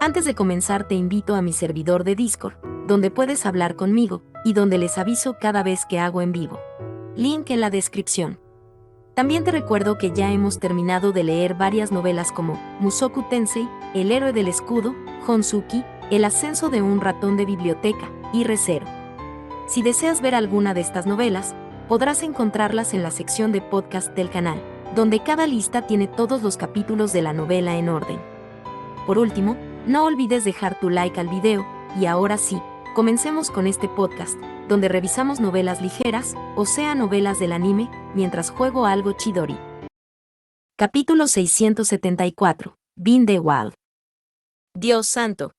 Antes de comenzar te invito a mi servidor de Discord, donde puedes hablar conmigo, y donde les aviso cada vez que hago en vivo. Link en la descripción. También te recuerdo que ya hemos terminado de leer varias novelas como Mushoku Tensei, El héroe del escudo, Honsuki, El ascenso de un ratón de biblioteca, y Re:Zero. Si deseas ver alguna de estas novelas, podrás encontrarlas en la sección de podcast del canal, donde cada lista tiene todos los capítulos de la novela en orden. Por último, no olvides dejar tu like al video, y ahora sí, comencemos con este podcast, donde revisamos novelas ligeras, o sea novelas del anime, mientras juego algo Chidori. Capítulo 674, Bin the Wild. Dios santo.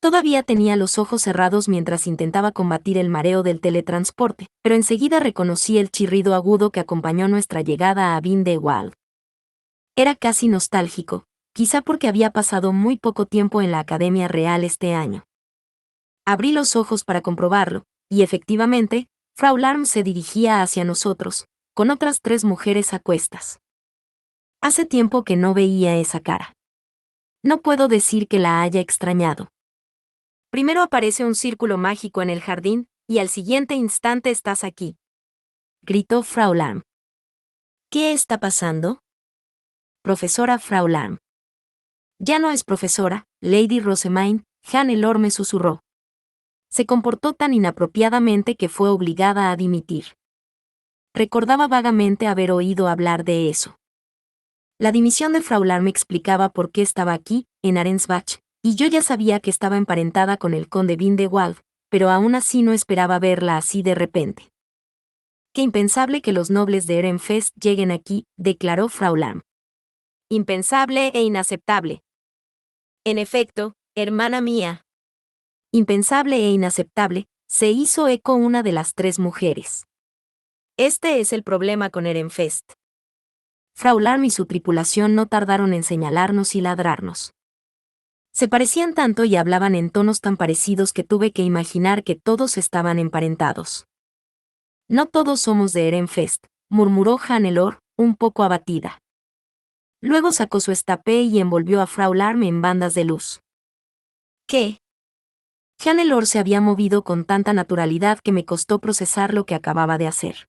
Todavía tenía los ojos cerrados mientras intentaba combatir el mareo del teletransporte, pero enseguida reconocí el chirrido agudo que acompañó nuestra llegada a Bin the Wild. Era casi nostálgico, quizá porque había pasado muy poco tiempo en la Academia Real este año. Abrí los ojos para comprobarlo, y efectivamente, Frau Larm se dirigía hacia nosotros, con otras 3 mujeres a cuestas. Hace tiempo que no veía esa cara. No puedo decir que la haya extrañado. Primero aparece un círculo mágico en el jardín, y al siguiente instante estás aquí, gritó Frau Larm. ¿Qué está pasando? Profesora Frau Larm. Ya no es profesora, Lady Rosamine, Hannelore me susurró. Se comportó tan inapropiadamente que fue obligada a dimitir. Recordaba vagamente haber oído hablar de eso. La dimisión de Frau Larm me explicaba por qué estaba aquí, en Arensbach, y yo ya sabía que estaba emparentada con el conde Bin the Wild, pero aún así no esperaba verla así de repente. Qué impensable que los nobles de Ehrenfest lleguen aquí, declaró Frau Larm. Impensable e inaceptable. En efecto, hermana mía. Impensable e inaceptable, se hizo eco una de las 3 mujeres. Este es el problema con Ehrenfest. Frau Larm y su tripulación no tardaron en señalarnos y ladrarnos. Se parecían tanto y hablaban en tonos tan parecidos que tuve que imaginar que todos estaban emparentados. No todos somos de Ehrenfest, murmuró Hannelore, un poco abatida. Luego sacó su estape y envolvió a Frau Larm en bandas de luz. ¿Qué? Hannelore se había movido con tanta naturalidad que me costó procesar lo que acababa de hacer.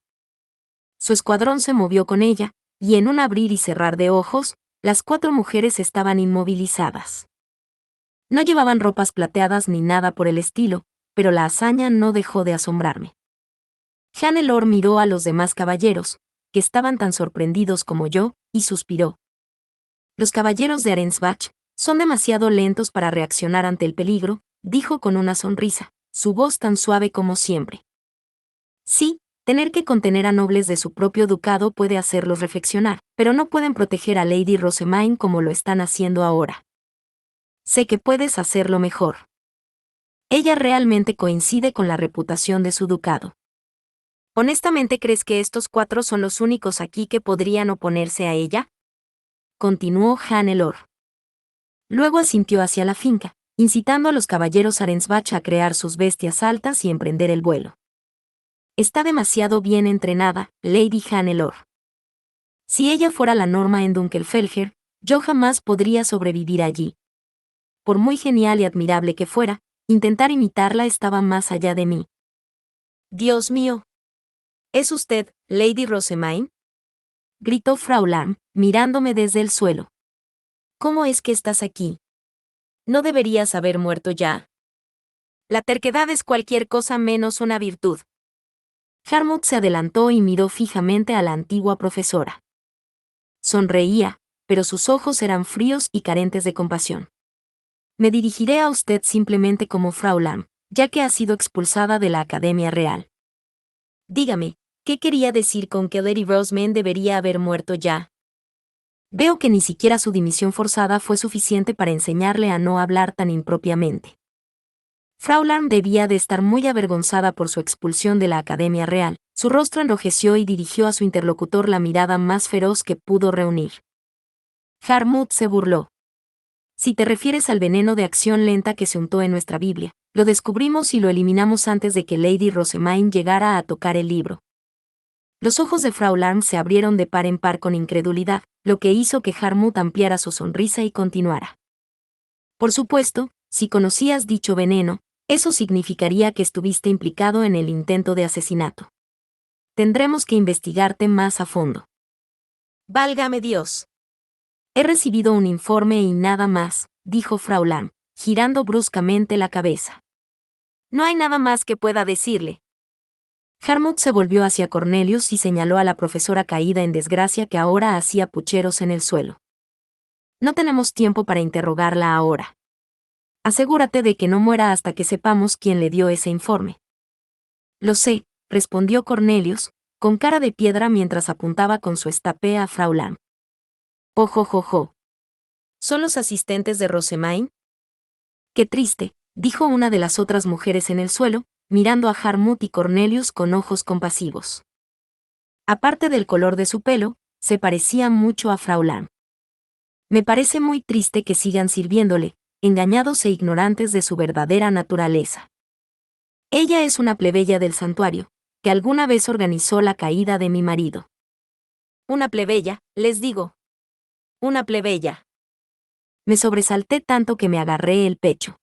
Su escuadrón se movió con ella, y en un abrir y cerrar de ojos, las 4 mujeres estaban inmovilizadas. No llevaban ropas plateadas ni nada por el estilo, pero la hazaña no dejó de asombrarme. Hannelore miró a los demás caballeros, que estaban tan sorprendidos como yo, y suspiró. Los caballeros de Arensbach son demasiado lentos para reaccionar ante el peligro, dijo con una sonrisa, su voz tan suave como siempre. Sí, tener que contener a nobles de su propio ducado puede hacerlos reflexionar, pero no pueden proteger a Lady Rosamine como lo están haciendo ahora. Sé que puedes hacerlo mejor. Ella realmente coincide con la reputación de su ducado. ¿Honestamente crees que estos 4 son los únicos aquí que podrían oponerse a ella? Continuó Hannelore. Luego asintió hacia la finca, incitando a los caballeros Arensbach a crear sus bestias altas y emprender el vuelo. Está demasiado bien entrenada, Lady Hannelore. Si ella fuera la norma en Dunkelfelger, yo jamás podría sobrevivir allí. Por muy genial y admirable que fuera, intentar imitarla estaba más allá de mí. Dios mío. ¿Es usted, Lady Rosamine? Gritó Frau Larm, mirándome desde el suelo. ¿Cómo es que estás aquí? ¿No deberías haber muerto ya? La terquedad es cualquier cosa menos una virtud. Harmut se adelantó y miró fijamente a la antigua profesora. Sonreía, pero sus ojos eran fríos y carentes de compasión. Me dirigiré a usted simplemente como Frau Larm, ya que ha sido expulsada de la Academia Real. Dígame, ¿qué quería decir con que Lady Rosamine debería haber muerto ya? Veo que ni siquiera su dimisión forzada fue suficiente para enseñarle a no hablar tan impropiamente. Frau Larm debía de estar muy avergonzada por su expulsión de la Academia Real. Su rostro enrojeció y dirigió a su interlocutor la mirada más feroz que pudo reunir. Harmut se burló. Si te refieres al veneno de acción lenta que se untó en nuestra Biblia, lo descubrimos y lo eliminamos antes de que Lady Rosamine llegara a tocar el libro. Los ojos de Frau Larm se abrieron de par en par con incredulidad, lo que hizo que Harmut ampliara su sonrisa y continuara. Por supuesto, si conocías dicho veneno, eso significaría que estuviste implicado en el intento de asesinato. Tendremos que investigarte más a fondo. Válgame Dios. He recibido un informe y nada más, dijo Frau Lam, girando bruscamente la cabeza. No hay nada más que pueda decirle. Harmut se volvió hacia Cornelius y señaló a la profesora caída en desgracia que ahora hacía pucheros en el suelo. No tenemos tiempo para interrogarla ahora. Asegúrate de que no muera hasta que sepamos quién le dio ese informe. Lo sé, respondió Cornelius, con cara de piedra mientras apuntaba con su estapé a Frau Lam. Ojojojo. ¿Son los asistentes de Rosemain? Qué triste, dijo una de las otras mujeres en el suelo, mirando a Harmut y Cornelius con ojos compasivos. Aparte del color de su pelo, se parecía mucho a Frau Lam. Me parece muy triste que sigan sirviéndole, engañados e ignorantes de su verdadera naturaleza. Ella es una plebeya del santuario, que alguna vez organizó la caída de mi marido. Una plebeya, les digo. Una plebeya. Me sobresalté tanto que me agarré el pecho.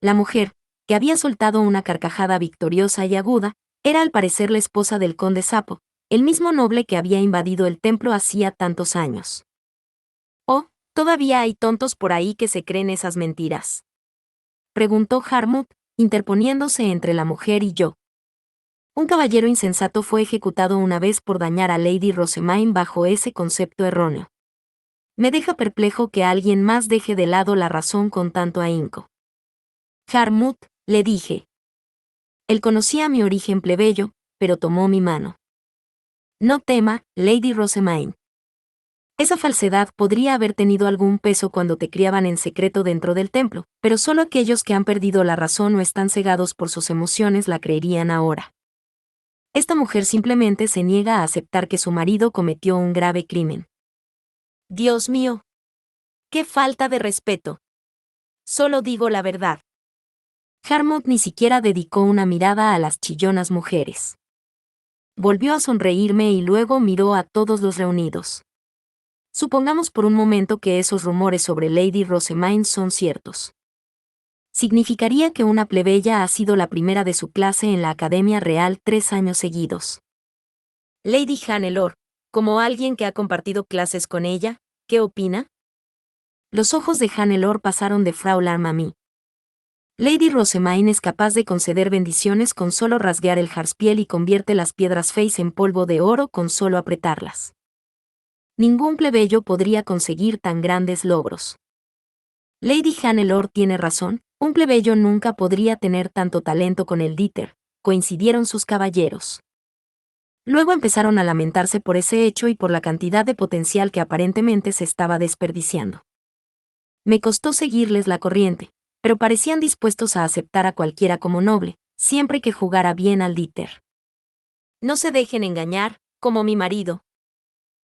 La mujer, que había soltado una carcajada victoriosa y aguda, era al parecer la esposa del conde Sapo, el mismo noble que había invadido el templo hacía tantos años. Oh, todavía hay tontos por ahí que se creen esas mentiras. Preguntó Harmut, interponiéndose entre la mujer y yo. Un caballero insensato fue ejecutado una vez por dañar a Lady Rosemain bajo ese concepto erróneo. Me deja perplejo que alguien más deje de lado la razón con tanto ahínco. Harmut, le dije. Él conocía mi origen plebeyo, pero tomó mi mano. No tema, Lady Rosemain. Esa falsedad podría haber tenido algún peso cuando te criaban en secreto dentro del templo, pero solo aquellos que han perdido la razón o están cegados por sus emociones la creerían ahora. Esta mujer simplemente se niega a aceptar que su marido cometió un grave crimen. Dios mío. ¡Qué falta de respeto! Solo digo la verdad. Harmut ni siquiera dedicó una mirada a las chillonas mujeres. Volvió a sonreírme y luego miró a todos los reunidos. Supongamos por un momento que esos rumores sobre Lady Rosemain son ciertos. Significaría que una plebeya ha sido la primera de su clase en la Academia Real 3 años seguidos. Lady Hannelore, como alguien que ha compartido clases con ella, ¿qué opina? Los ojos de Hannelore pasaron de Frau Lam a mí. Lady Rosemain es capaz de conceder bendiciones con solo rasguear el jarspiel y convierte las piedras Face en polvo de oro con solo apretarlas. Ningún plebeyo podría conseguir tan grandes logros. Lady Hannelore tiene razón, un plebeyo nunca podría tener tanto talento con el Dieter, coincidieron sus caballeros. Luego empezaron a lamentarse por ese hecho y por la cantidad de potencial que aparentemente se estaba desperdiciando. Me costó seguirles la corriente, pero parecían dispuestos a aceptar a cualquiera como noble, siempre que jugara bien al Dieter. No se dejen engañar, como mi marido,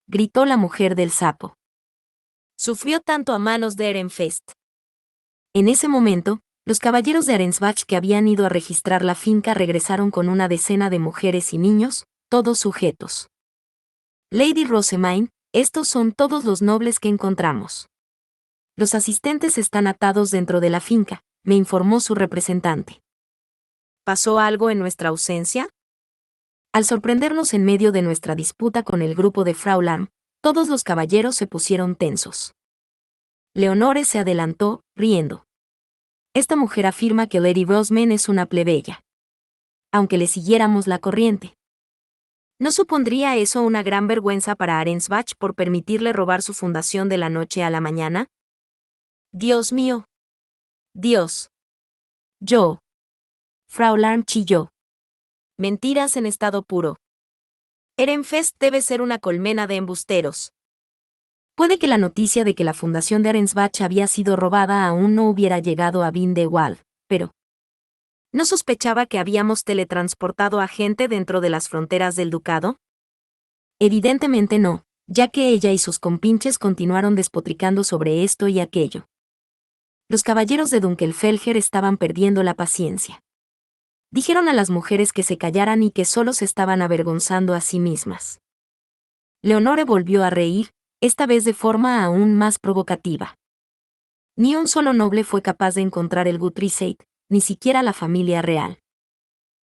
gritó la mujer del sapo. Sufrió tanto a manos de Ehrenfest. En ese momento, los caballeros de Arensbach que habían ido a registrar la finca regresaron con una decena de mujeres y niños, todos sujetos. Lady Rosemain, estos son todos los nobles que encontramos. Los asistentes están atados dentro de la finca, me informó su representante. ¿Pasó algo en nuestra ausencia? Al sorprendernos en medio de nuestra disputa con el grupo de Frau Lam, todos los caballeros se pusieron tensos. Leonore se adelantó, riendo. Esta mujer afirma que Lady Rosemain es una plebeya. Aunque le siguiéramos la corriente. ¿No supondría eso una gran vergüenza para Arensbach por permitirle robar su fundación de la noche a la mañana? Dios mío. Dios. Yo. Frau Lam chilló. Mentiras en estado puro. Ehrenfest debe ser una colmena de embusteros. Puede que la noticia de que la fundación de Arensbach había sido robada aún no hubiera llegado a Wald, pero... ¿No sospechaba que habíamos teletransportado a gente dentro de las fronteras del ducado? Evidentemente no, ya que ella y sus compinches continuaron despotricando sobre esto y aquello. Los caballeros de Dunkelfelger estaban perdiendo la paciencia. Dijeron a las mujeres que se callaran y que solo se estaban avergonzando a sí mismas. Leonore volvió a reír, esta vez de forma aún más provocativa. Ni un solo noble fue capaz de encontrar el Guthrisate, ni siquiera la familia real.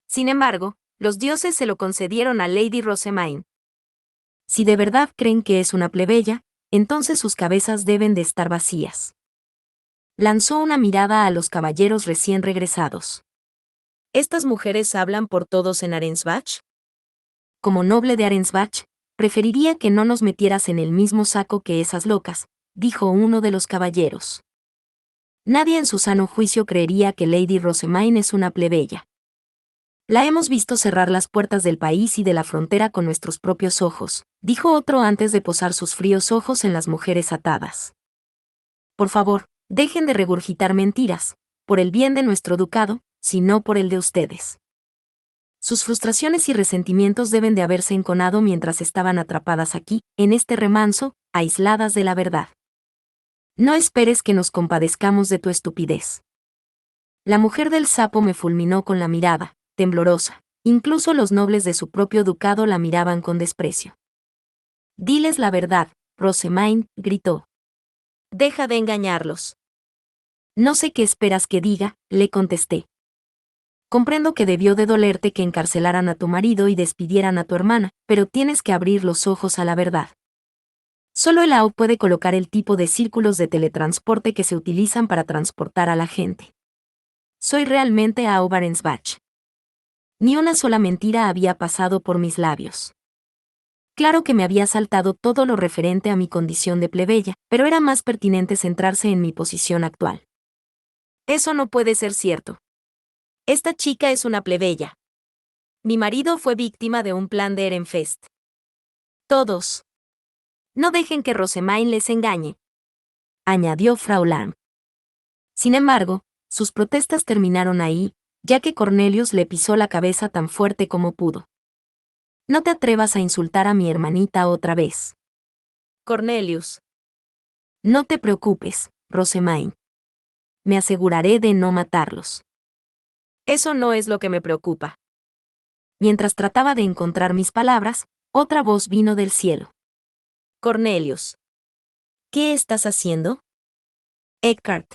Sin embargo, los dioses se lo concedieron a Lady Rosemaine. Si de verdad creen que es una plebeya, entonces sus cabezas deben de estar vacías. Lanzó una mirada a los caballeros recién regresados. ¿Estas mujeres hablan por todos en Arensbach? Como noble de Arensbach, preferiría que no nos metieras en el mismo saco que esas locas, dijo uno de los caballeros. Nadie en su sano juicio creería que Lady Rosemaine es una plebeya. La hemos visto cerrar las puertas del país y de la frontera con nuestros propios ojos, dijo otro antes de posar sus fríos ojos en las mujeres atadas. Por favor, dejen de regurgitar mentiras, por el bien de nuestro ducado, sino por el de ustedes. Sus frustraciones y resentimientos deben de haberse enconado mientras estaban atrapadas aquí, en este remanso, aisladas de la verdad. No esperes que nos compadezcamos de tu estupidez. La mujer del sapo me fulminó con la mirada, temblorosa. Incluso los nobles de su propio ducado la miraban con desprecio. Diles la verdad, Rosemaine, gritó. Deja de engañarlos. No sé qué esperas que diga, le contesté. Comprendo que debió de dolerte que encarcelaran a tu marido y despidieran a tu hermana, pero tienes que abrir los ojos a la verdad. Solo el AU puede colocar el tipo de círculos de teletransporte que se utilizan para transportar a la gente. Soy realmente AU Barensbach. Ni una sola mentira había pasado por mis labios. Claro que me había saltado todo lo referente a mi condición de plebeya, pero era más pertinente centrarse en mi posición actual. Eso no puede ser cierto. Esta chica es una plebeya. Mi marido fue víctima de un plan de Ehrenfest. Todos. No dejen que Rosemaine les engañe, añadió Frau Larm. Sin embargo, sus protestas terminaron ahí, ya que Cornelius le pisó la cabeza tan fuerte como pudo. No te atrevas a insultar a mi hermanita otra vez. Cornelius. No te preocupes, Rosemaine. Me aseguraré de no matarlos. Eso no es lo que me preocupa. Mientras trataba de encontrar mis palabras, otra voz vino del cielo. Cornelius. ¿Qué estás haciendo? Eckhart.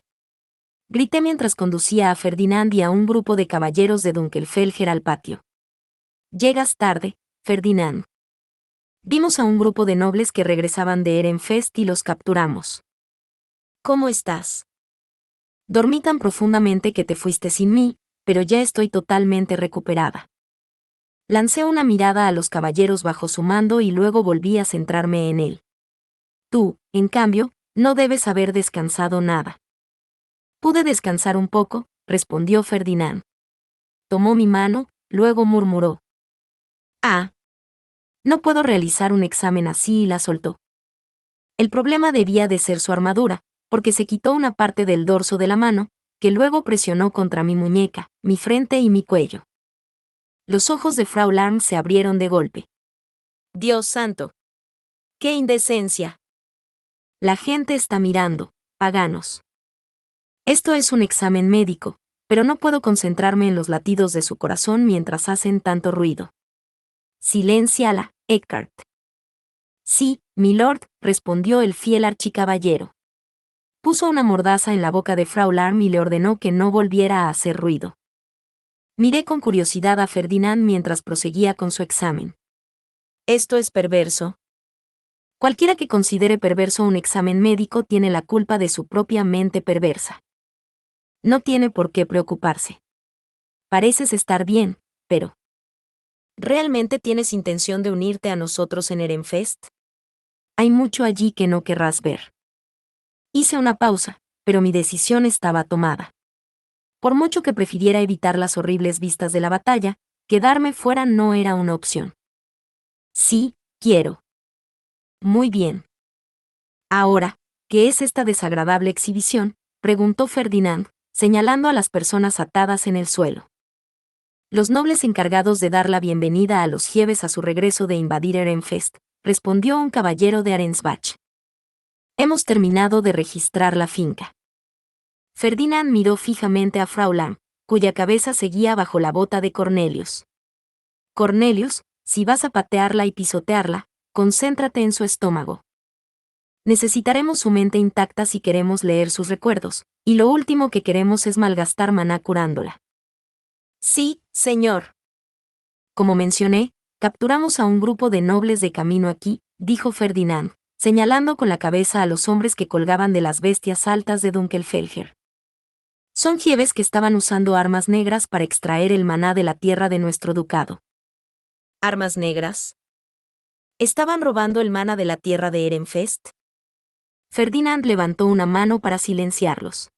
Grité mientras conducía a Ferdinand y a un grupo de caballeros de Dunkelfelger al patio. Llegas tarde, Ferdinand. Vimos a un grupo de nobles que regresaban de Ehrenfest y los capturamos. ¿Cómo estás? Dormí tan profundamente que te fuiste sin mí, pero ya estoy totalmente recuperada. Lancé una mirada a los caballeros bajo su mando y luego volví a centrarme en él. Tú, en cambio, no debes haber descansado nada. Pude descansar un poco, respondió Ferdinand. Tomó mi mano, luego murmuró. Ah. No puedo realizar un examen así y la soltó. El problema debía de ser su armadura, porque se quitó una parte del dorso de la mano, que luego presionó contra mi muñeca, mi frente y mi cuello. Los ojos de Frau Larm se abrieron de golpe. Dios santo. ¡Qué indecencia! La gente está mirando, paganos. Esto es un examen médico, pero no puedo concentrarme en los latidos de su corazón mientras hacen tanto ruido. Silénciala, Eckhart. Sí, milord, respondió el fiel archicaballero. Puso una mordaza en la boca de Frau Larm y le ordenó que no volviera a hacer ruido. Miré con curiosidad a Ferdinand mientras proseguía con su examen. Esto es perverso. Cualquiera que considere perverso un examen médico tiene la culpa de su propia mente perversa. No tiene por qué preocuparse. Pareces estar bien, pero... ¿Realmente tienes intención de unirte a nosotros en Ehrenfest? Hay mucho allí que no querrás ver. Hice una pausa, pero mi decisión estaba tomada. Por mucho que prefiriera evitar las horribles vistas de la batalla, quedarme fuera no era una opción. Sí, quiero. Muy bien. Ahora, ¿qué es esta desagradable exhibición?, preguntó Ferdinand, señalando a las personas atadas en el suelo. Los nobles encargados de dar la bienvenida a los Gieves a su regreso de invadir Ehrenfest, respondió un caballero de Arensbach. Hemos terminado de registrar la finca. Ferdinand miró fijamente a Frau Larm, cuya cabeza seguía bajo la bota de Cornelius. Cornelius, si vas a patearla y pisotearla, concéntrate en su estómago. Necesitaremos su mente intacta si queremos leer sus recuerdos, y lo último que queremos es malgastar maná curándola. Sí, señor. Como mencioné, capturamos a un grupo de nobles de camino aquí, dijo Ferdinand, señalando con la cabeza a los hombres que colgaban de las bestias altas de Dunkelfelger. Son jieves que estaban usando armas negras para extraer el maná de la tierra de nuestro ducado. ¿Armas negras? ¿Estaban robando el maná de la tierra de Ehrenfest? Ferdinand levantó una mano para silenciarlos.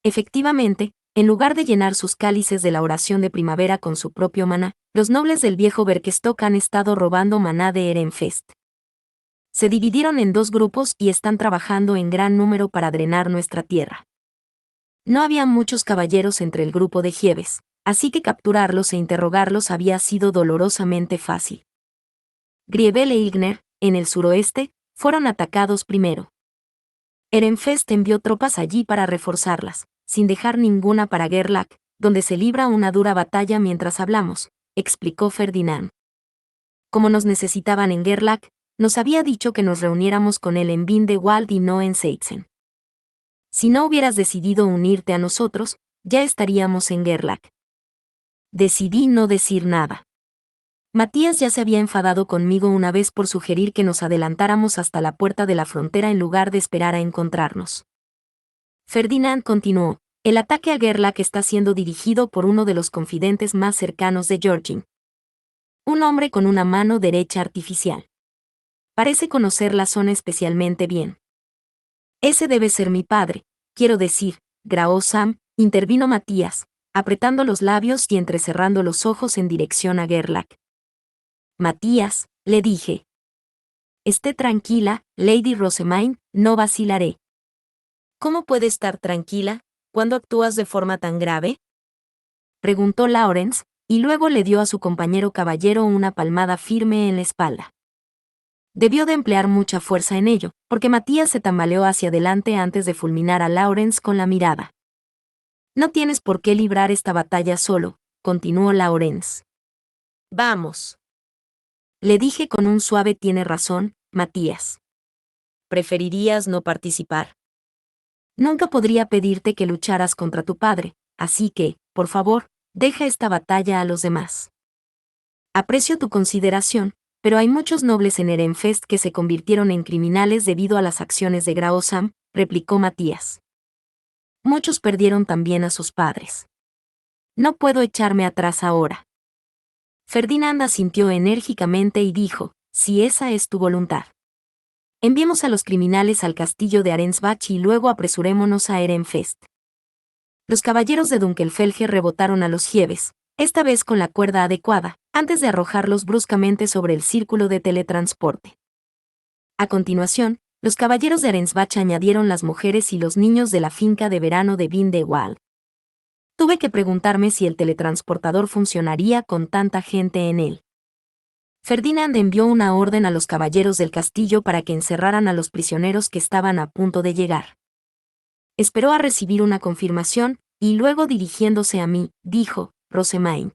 Efectivamente, en lugar de llenar sus cálices de la oración de primavera con su propio maná, los nobles del viejo Berkestock han estado robando maná de Ehrenfest. Se dividieron en 2 grupos y están trabajando en gran número para drenar nuestra tierra. No había muchos caballeros entre el grupo de jieves, así que capturarlos e interrogarlos había sido dolorosamente fácil. Griebel e Ilgner, en el suroeste, fueron atacados primero. Ehrenfest envió tropas allí para reforzarlas, sin dejar ninguna para Gerlach, donde se libra una dura batalla mientras hablamos, explicó Ferdinand. Como nos necesitaban en Gerlach, nos había dicho que nos reuniéramos con él en Bindewald y no en Seitzen. Si no hubieras decidido unirte a nosotros, ya estaríamos en Gerlach. Decidí no decir nada. Matías ya se había enfadado conmigo una vez por sugerir que nos adelantáramos hasta la puerta de la frontera en lugar de esperar a encontrarnos. Ferdinand continuó, el ataque a Gerlach está siendo dirigido por uno de los confidentes más cercanos de Georgin. Un hombre con una mano derecha artificial. Parece conocer la zona especialmente bien. Ese debe ser mi padre, quiero decir, Grao Sam, intervino Matías, apretando los labios y entrecerrando los ojos en dirección a Gerlach. Matías, le dije. Esté tranquila, Lady Rosemaine, no vacilaré. ¿Cómo puede estar tranquila cuando actúas de forma tan grave? Preguntó Lawrence, y luego le dio a su compañero caballero una palmada firme en la espalda. Debió de emplear mucha fuerza en ello, porque Matías se tambaleó hacia adelante antes de fulminar a Lawrence con la mirada. No tienes por qué librar esta batalla solo, continuó Lawrence. Vamos. Le dije con un suave tiene razón, Matías. ¿Preferirías no participar? Nunca podría pedirte que lucharas contra tu padre, así que, por favor, deja esta batalla a los demás. Aprecio tu consideración, pero hay muchos nobles en Ehrenfest que se convirtieron en criminales debido a las acciones de Grao Sam, replicó Matías. Muchos perdieron también a sus padres. No puedo echarme atrás ahora. Ferdinand asintió enérgicamente y dijo, si esa es tu voluntad. Enviemos a los criminales al castillo de Arensbach y luego apresurémonos a Ehrenfest. Los caballeros de Dunkelfelger rebotaron a los jieves, esta vez con la cuerda adecuada, antes de arrojarlos bruscamente sobre el círculo de teletransporte. A continuación, los caballeros de Arensbach añadieron las mujeres y los niños de la finca de verano de Bindewald. Tuve que preguntarme si el teletransportador funcionaría con tanta gente en él. Ferdinand envió una orden a los caballeros del castillo para que encerraran a los prisioneros que estaban a punto de llegar. Esperó a recibir una confirmación, y luego dirigiéndose a mí, dijo, Rosemaine.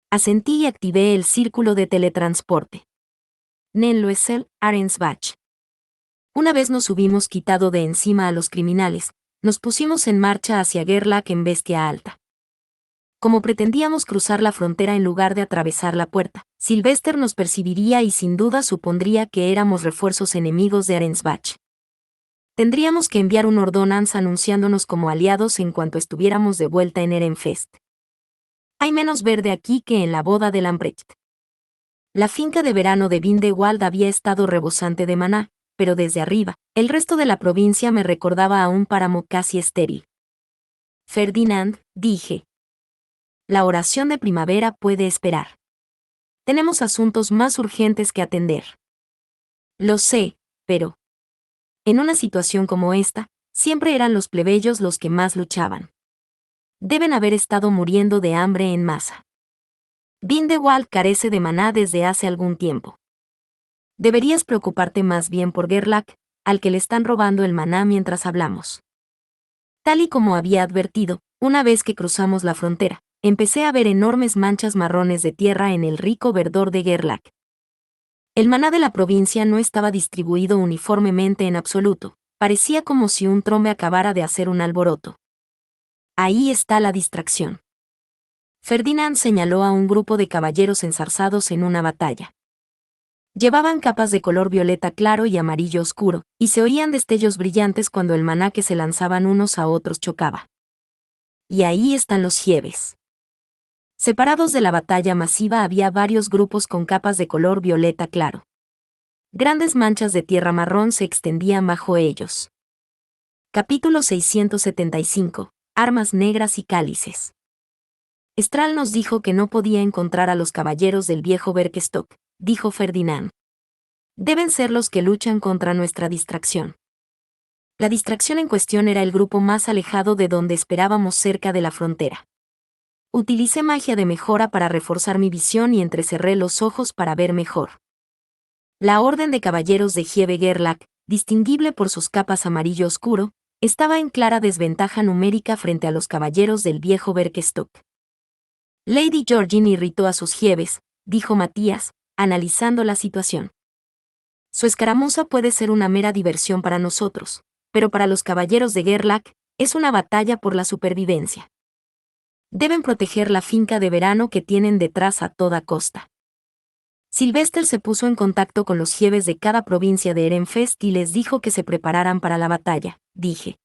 Asentí y activé el círculo de teletransporte. Nenloesel, Arensbach. Una vez nos hubimos quitado de encima a los criminales, nos pusimos en marcha hacia Gerlach en bestia alta. Como pretendíamos cruzar la frontera en lugar de atravesar la puerta, Sylvester nos percibiría y sin duda supondría que éramos refuerzos enemigos de Arensbach. Tendríamos que enviar un ordonanza anunciándonos como aliados en cuanto estuviéramos de vuelta en Ehrenfest. Hay menos verde aquí que en la boda de Lambrecht. La finca de verano de Bindewald había estado rebosante de maná, pero desde arriba, el resto de la provincia me recordaba a un páramo casi estéril. Ferdinand, dije. La oración de primavera puede esperar. Tenemos asuntos más urgentes que atender. Lo sé, pero... En una situación como esta, siempre eran los plebeyos los que más luchaban. Deben haber estado muriendo de hambre en masa. Bindewald carece de maná desde hace algún tiempo. Deberías preocuparte más bien por Gerlach, al que le están robando el maná mientras hablamos. Tal y como había advertido, una vez que cruzamos la frontera, empecé a ver enormes manchas marrones de tierra en el rico verdor de Gerlach. El maná de la provincia no estaba distribuido uniformemente en absoluto, parecía como si un trombe acabara de hacer un alboroto. Ahí está la distracción. Ferdinand señaló a un grupo de caballeros enzarzados en una batalla. Llevaban capas de color violeta claro y amarillo oscuro, y se oían destellos brillantes cuando el maná que se lanzaban unos a otros chocaba. Y ahí están los Giebes. Separados de la batalla masiva había varios grupos con capas de color violeta claro. Grandes manchas de tierra marrón se extendían bajo ellos. Capítulo 675. Armas negras y cálices. Estral nos dijo que no podía encontrar a los caballeros del viejo Berkestock, dijo Ferdinand. Deben ser los que luchan contra nuestra distracción. La distracción en cuestión era el grupo más alejado de donde esperábamos cerca de la frontera. Utilicé magia de mejora para reforzar mi visión y entrecerré los ojos para ver mejor. La orden de caballeros de Giebe Gerlach, distinguible por sus capas amarillo oscuro, estaba en clara desventaja numérica frente a los caballeros del viejo Berkestock. Lady Georgine irritó a sus Giebes, dijo Matías, analizando la situación. Su escaramuza puede ser una mera diversión para nosotros, pero para los caballeros de Gerlach, es una batalla por la supervivencia. Deben proteger la finca de verano que tienen detrás a toda costa. Sylvester se puso en contacto con los Giebes de cada provincia de Ehrenfest y les dijo que se prepararan para la batalla, dije.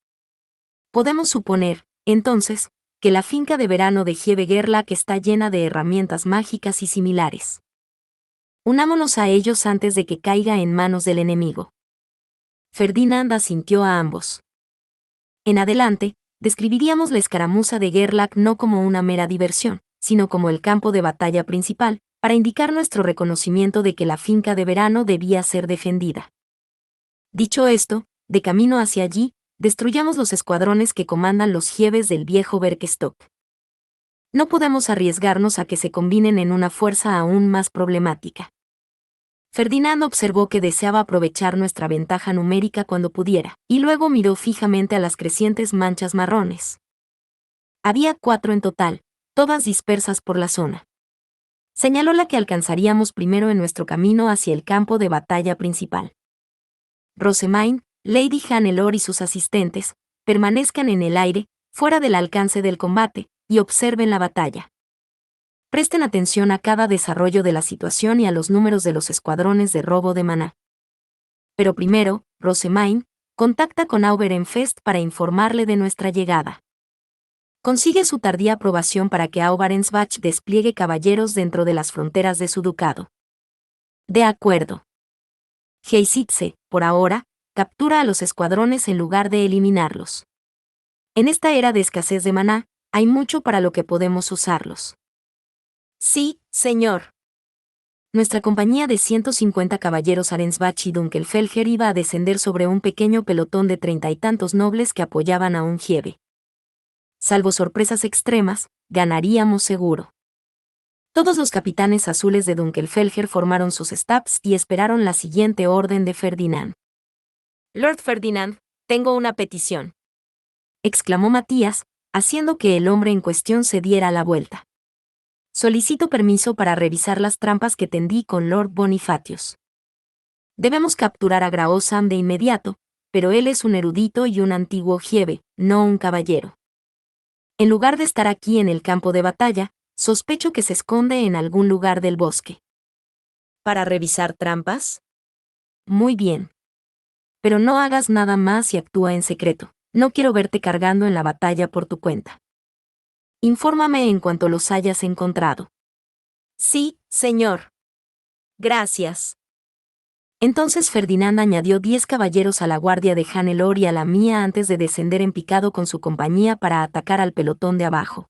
Podemos suponer, entonces, que la finca de verano de Giebe Gerlach está llena de herramientas mágicas y similares. Unámonos a ellos antes de que caiga en manos del enemigo. Ferdinand asintió a ambos. En adelante, describiríamos la escaramuza de Gerlach no como una mera diversión, sino como el campo de batalla principal, para indicar nuestro reconocimiento de que la finca de verano debía ser defendida. Dicho esto, de camino hacia allí, destruyamos los escuadrones que comandan los Giebes del viejo Berkestock. No podemos arriesgarnos a que se combinen en una fuerza aún más problemática. Ferdinand observó que deseaba aprovechar nuestra ventaja numérica cuando pudiera, y luego miró fijamente a las crecientes manchas marrones. Había 4 en total, todas dispersas por la zona. Señaló la que alcanzaríamos primero en nuestro camino hacia el campo de batalla principal. Rosemaine, Lady Hannelore y sus asistentes, permanezcan en el aire, fuera del alcance del combate, y observen la batalla. Presten atención a cada desarrollo de la situación y a los números de los escuadrones de robo de maná. Pero primero, Rosemaine, contacta con Auberenfest para informarle de nuestra llegada. Consigue su tardía aprobación para que Auberensbach despliegue caballeros dentro de las fronteras de su ducado. De acuerdo. Heisitze, por ahora, captura a los escuadrones en lugar de eliminarlos. En esta era de escasez de maná, hay mucho para lo que podemos usarlos. Sí, señor. Nuestra compañía de 150 caballeros Arensbach y Dunkelfelger iba a descender sobre un pequeño pelotón de 30 y tantos nobles que apoyaban a un Giebe. Salvo sorpresas extremas, ganaríamos seguro. Todos los capitanes azules de Dunkelfelger formaron sus stabs y esperaron la siguiente orden de Ferdinand. Lord Ferdinand, tengo una petición, exclamó Matías, haciendo que el hombre en cuestión se diera la vuelta. Solicito permiso para revisar las trampas que tendí con Lord Bonifatius. Debemos capturar a Graosam de inmediato, pero él es un erudito y un antiguo Giebe, no un caballero. En lugar de estar aquí en el campo de batalla, sospecho que se esconde en algún lugar del bosque. ¿Para revisar trampas? Muy bien. Pero no hagas nada más y actúa en secreto. No quiero verte cargando en la batalla por tu cuenta. Infórmame en cuanto los hayas encontrado. Sí, señor. Gracias. Entonces Ferdinand añadió 10 caballeros a la guardia de Hannelore y a la mía antes de descender en picado con su compañía para atacar al pelotón de abajo.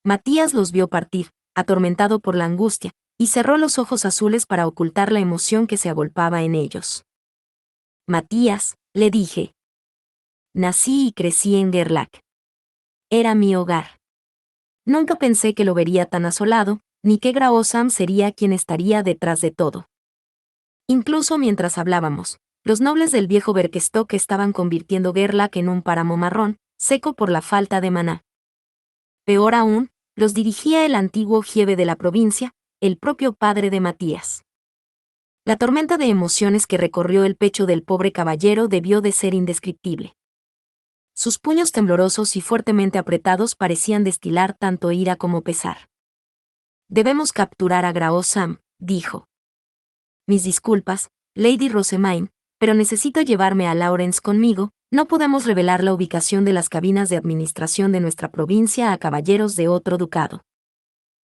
Matías los vio partir, atormentado por la angustia, y cerró los ojos azules para ocultar la emoción que se agolpaba en ellos. Matías, le dije. Nací y crecí en Gerlach. Era mi hogar. Nunca pensé que lo vería tan asolado, ni que Graosam sería quien estaría detrás de todo. Incluso mientras hablábamos, los nobles del viejo Berkestock estaban convirtiendo Gerlach en un páramo marrón, seco por la falta de maná. Peor aún, los dirigía el antiguo Giebe de la provincia, el propio padre de Matías. La tormenta de emociones que recorrió el pecho del pobre caballero debió de ser indescriptible. Sus puños temblorosos y fuertemente apretados parecían destilar tanto ira como pesar. «Debemos capturar a Grao Sam», dijo. «Mis disculpas, Lady Rosamine, pero necesito llevarme a Lawrence conmigo. No podemos revelar la ubicación de las cabinas de administración de nuestra provincia a caballeros de otro ducado.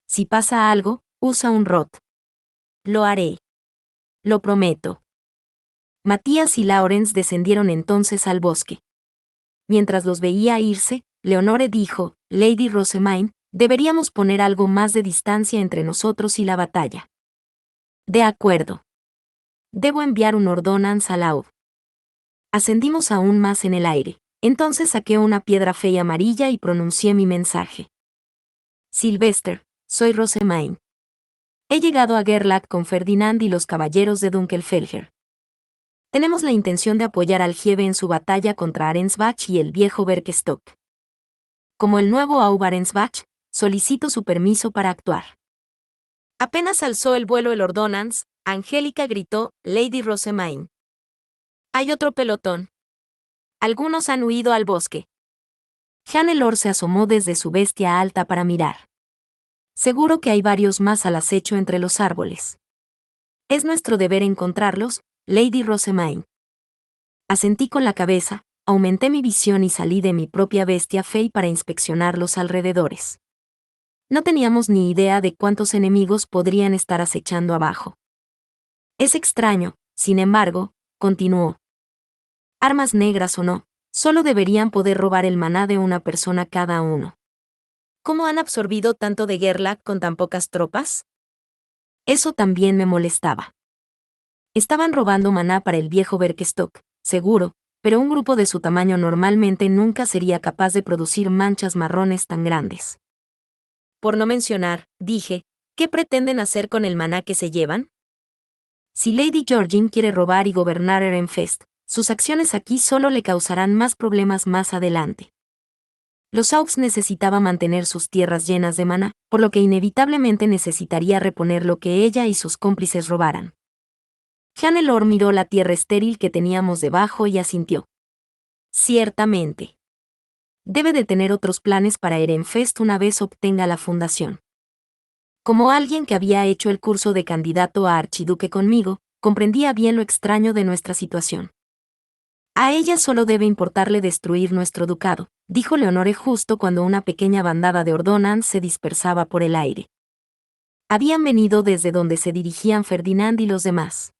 Si pasa algo, usa un rot». «Lo haré. Lo prometo». Matías y Lawrence descendieron entonces al bosque. Mientras los veía irse, Leonore dijo: «Lady Rosamine, deberíamos poner algo más de distancia entre nosotros y la batalla». «De acuerdo. Debo enviar un ordonance a Laud». Ascendimos aún más en el aire. Entonces saqué una piedra fea amarilla y pronuncié mi mensaje. «Sylvester, soy Rosamine. He llegado a Gerlach con Ferdinand y los caballeros de Dunkelfelger. Tenemos la intención de apoyar al Gieve en su batalla contra Arensbach y el viejo Berkestock. Como el nuevo Aub Arensbach, solicito su permiso para actuar». Apenas alzó el vuelo el ordonance, Angélica gritó: «Lady Rosamine. Hay otro pelotón. Algunos han huido al bosque». Hannelore se asomó desde su bestia alta para mirar. «Seguro que hay varios más al acecho entre los árboles. Es nuestro deber encontrarlos, Lady Rosamine». Asentí con la cabeza, aumenté mi visión y salí de mi propia bestia fey para inspeccionar los alrededores. No teníamos ni idea de cuántos enemigos podrían estar acechando abajo. «Es extraño, sin embargo», continuó. «Armas negras o no, solo deberían poder robar el maná de una persona cada uno». «¿Cómo han absorbido tanto de Gerlach con tan pocas tropas?». Eso también me molestaba. Estaban robando maná para el viejo Berkestock, seguro, pero un grupo de su tamaño normalmente nunca sería capaz de producir manchas marrones tan grandes. «Por no mencionar», dije, «¿qué pretenden hacer con el maná que se llevan?». «Si Lady Georgine quiere robar y gobernar Ehrenfest, sus acciones aquí solo le causarán más problemas más adelante. Los Augs necesitaba mantener sus tierras llenas de maná, por lo que inevitablemente necesitaría reponer lo que ella y sus cómplices robaran». Hannelore miró la tierra estéril que teníamos debajo y asintió. «Ciertamente. Debe de tener otros planes para Ehrenfest una vez obtenga la fundación». Como alguien que había hecho el curso de candidato a archiduque conmigo, comprendía bien lo extraño de nuestra situación. «A ella solo debe importarle destruir nuestro ducado», dijo Leonore justo cuando una pequeña bandada de ordonance se dispersaba por el aire. Habían venido desde donde se dirigían Ferdinand y los demás.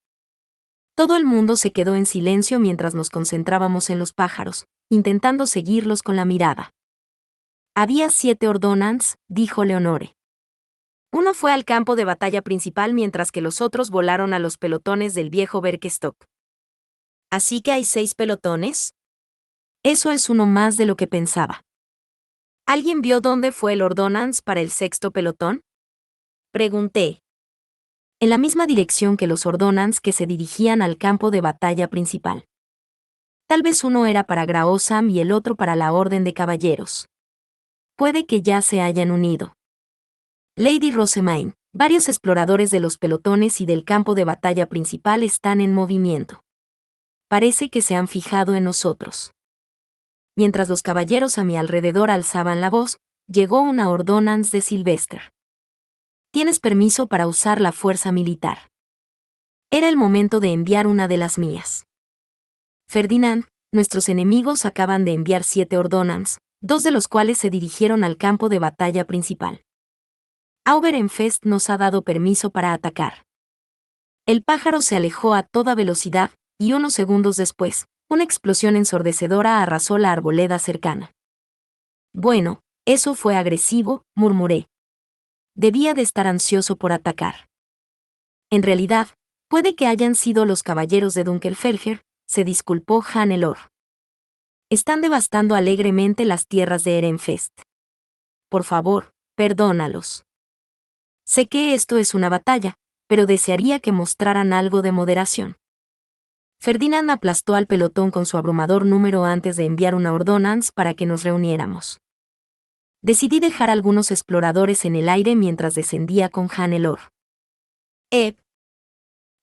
Todo el mundo se quedó en silencio mientras nos concentrábamos en los pájaros, intentando seguirlos con la mirada. «Había 7 ordonance», dijo Leonore. «Uno fue al campo de batalla principal mientras que los otros volaron a los pelotones del viejo Berkestock». «¿Así que hay 6 pelotones?». «Eso es uno más de lo que pensaba». «¿Alguien vio dónde fue el ordonance para el 6º pelotón?». Pregunté. «En la misma dirección que los ordonance que se dirigían al campo de batalla principal. Tal vez uno era para Grao Sam y el otro para la Orden de Caballeros. Puede que ya se hayan unido». «Lady Rosamine, varios exploradores de los pelotones y del campo de batalla principal están en movimiento. Parece que se han fijado en nosotros». Mientras los caballeros a mi alrededor alzaban la voz, llegó una ordonance de Sylvester. «Tienes permiso para usar la fuerza militar». Era el momento de enviar una de las mías. «Ferdinand, nuestros enemigos acaban de enviar 7 ordonance, 2 de los cuales se dirigieron al campo de batalla principal. Ehrenfest nos ha dado permiso para atacar». El pájaro se alejó a toda velocidad, y unos segundos después, una explosión ensordecedora arrasó la arboleda cercana. «Bueno, eso fue agresivo», murmuré. «Debía de estar ansioso por atacar». «En realidad, puede que hayan sido los caballeros de Dunkelfelger», se disculpó Hannelore. «Están devastando alegremente las tierras de Ehrenfest. Por favor, perdónalos. Sé que esto es una batalla, pero desearía que mostraran algo de moderación». Ferdinand aplastó al pelotón con su abrumador número antes de enviar una ordonance para que nos reuniéramos. Decidí dejar algunos exploradores en el aire mientras descendía con Hannelore.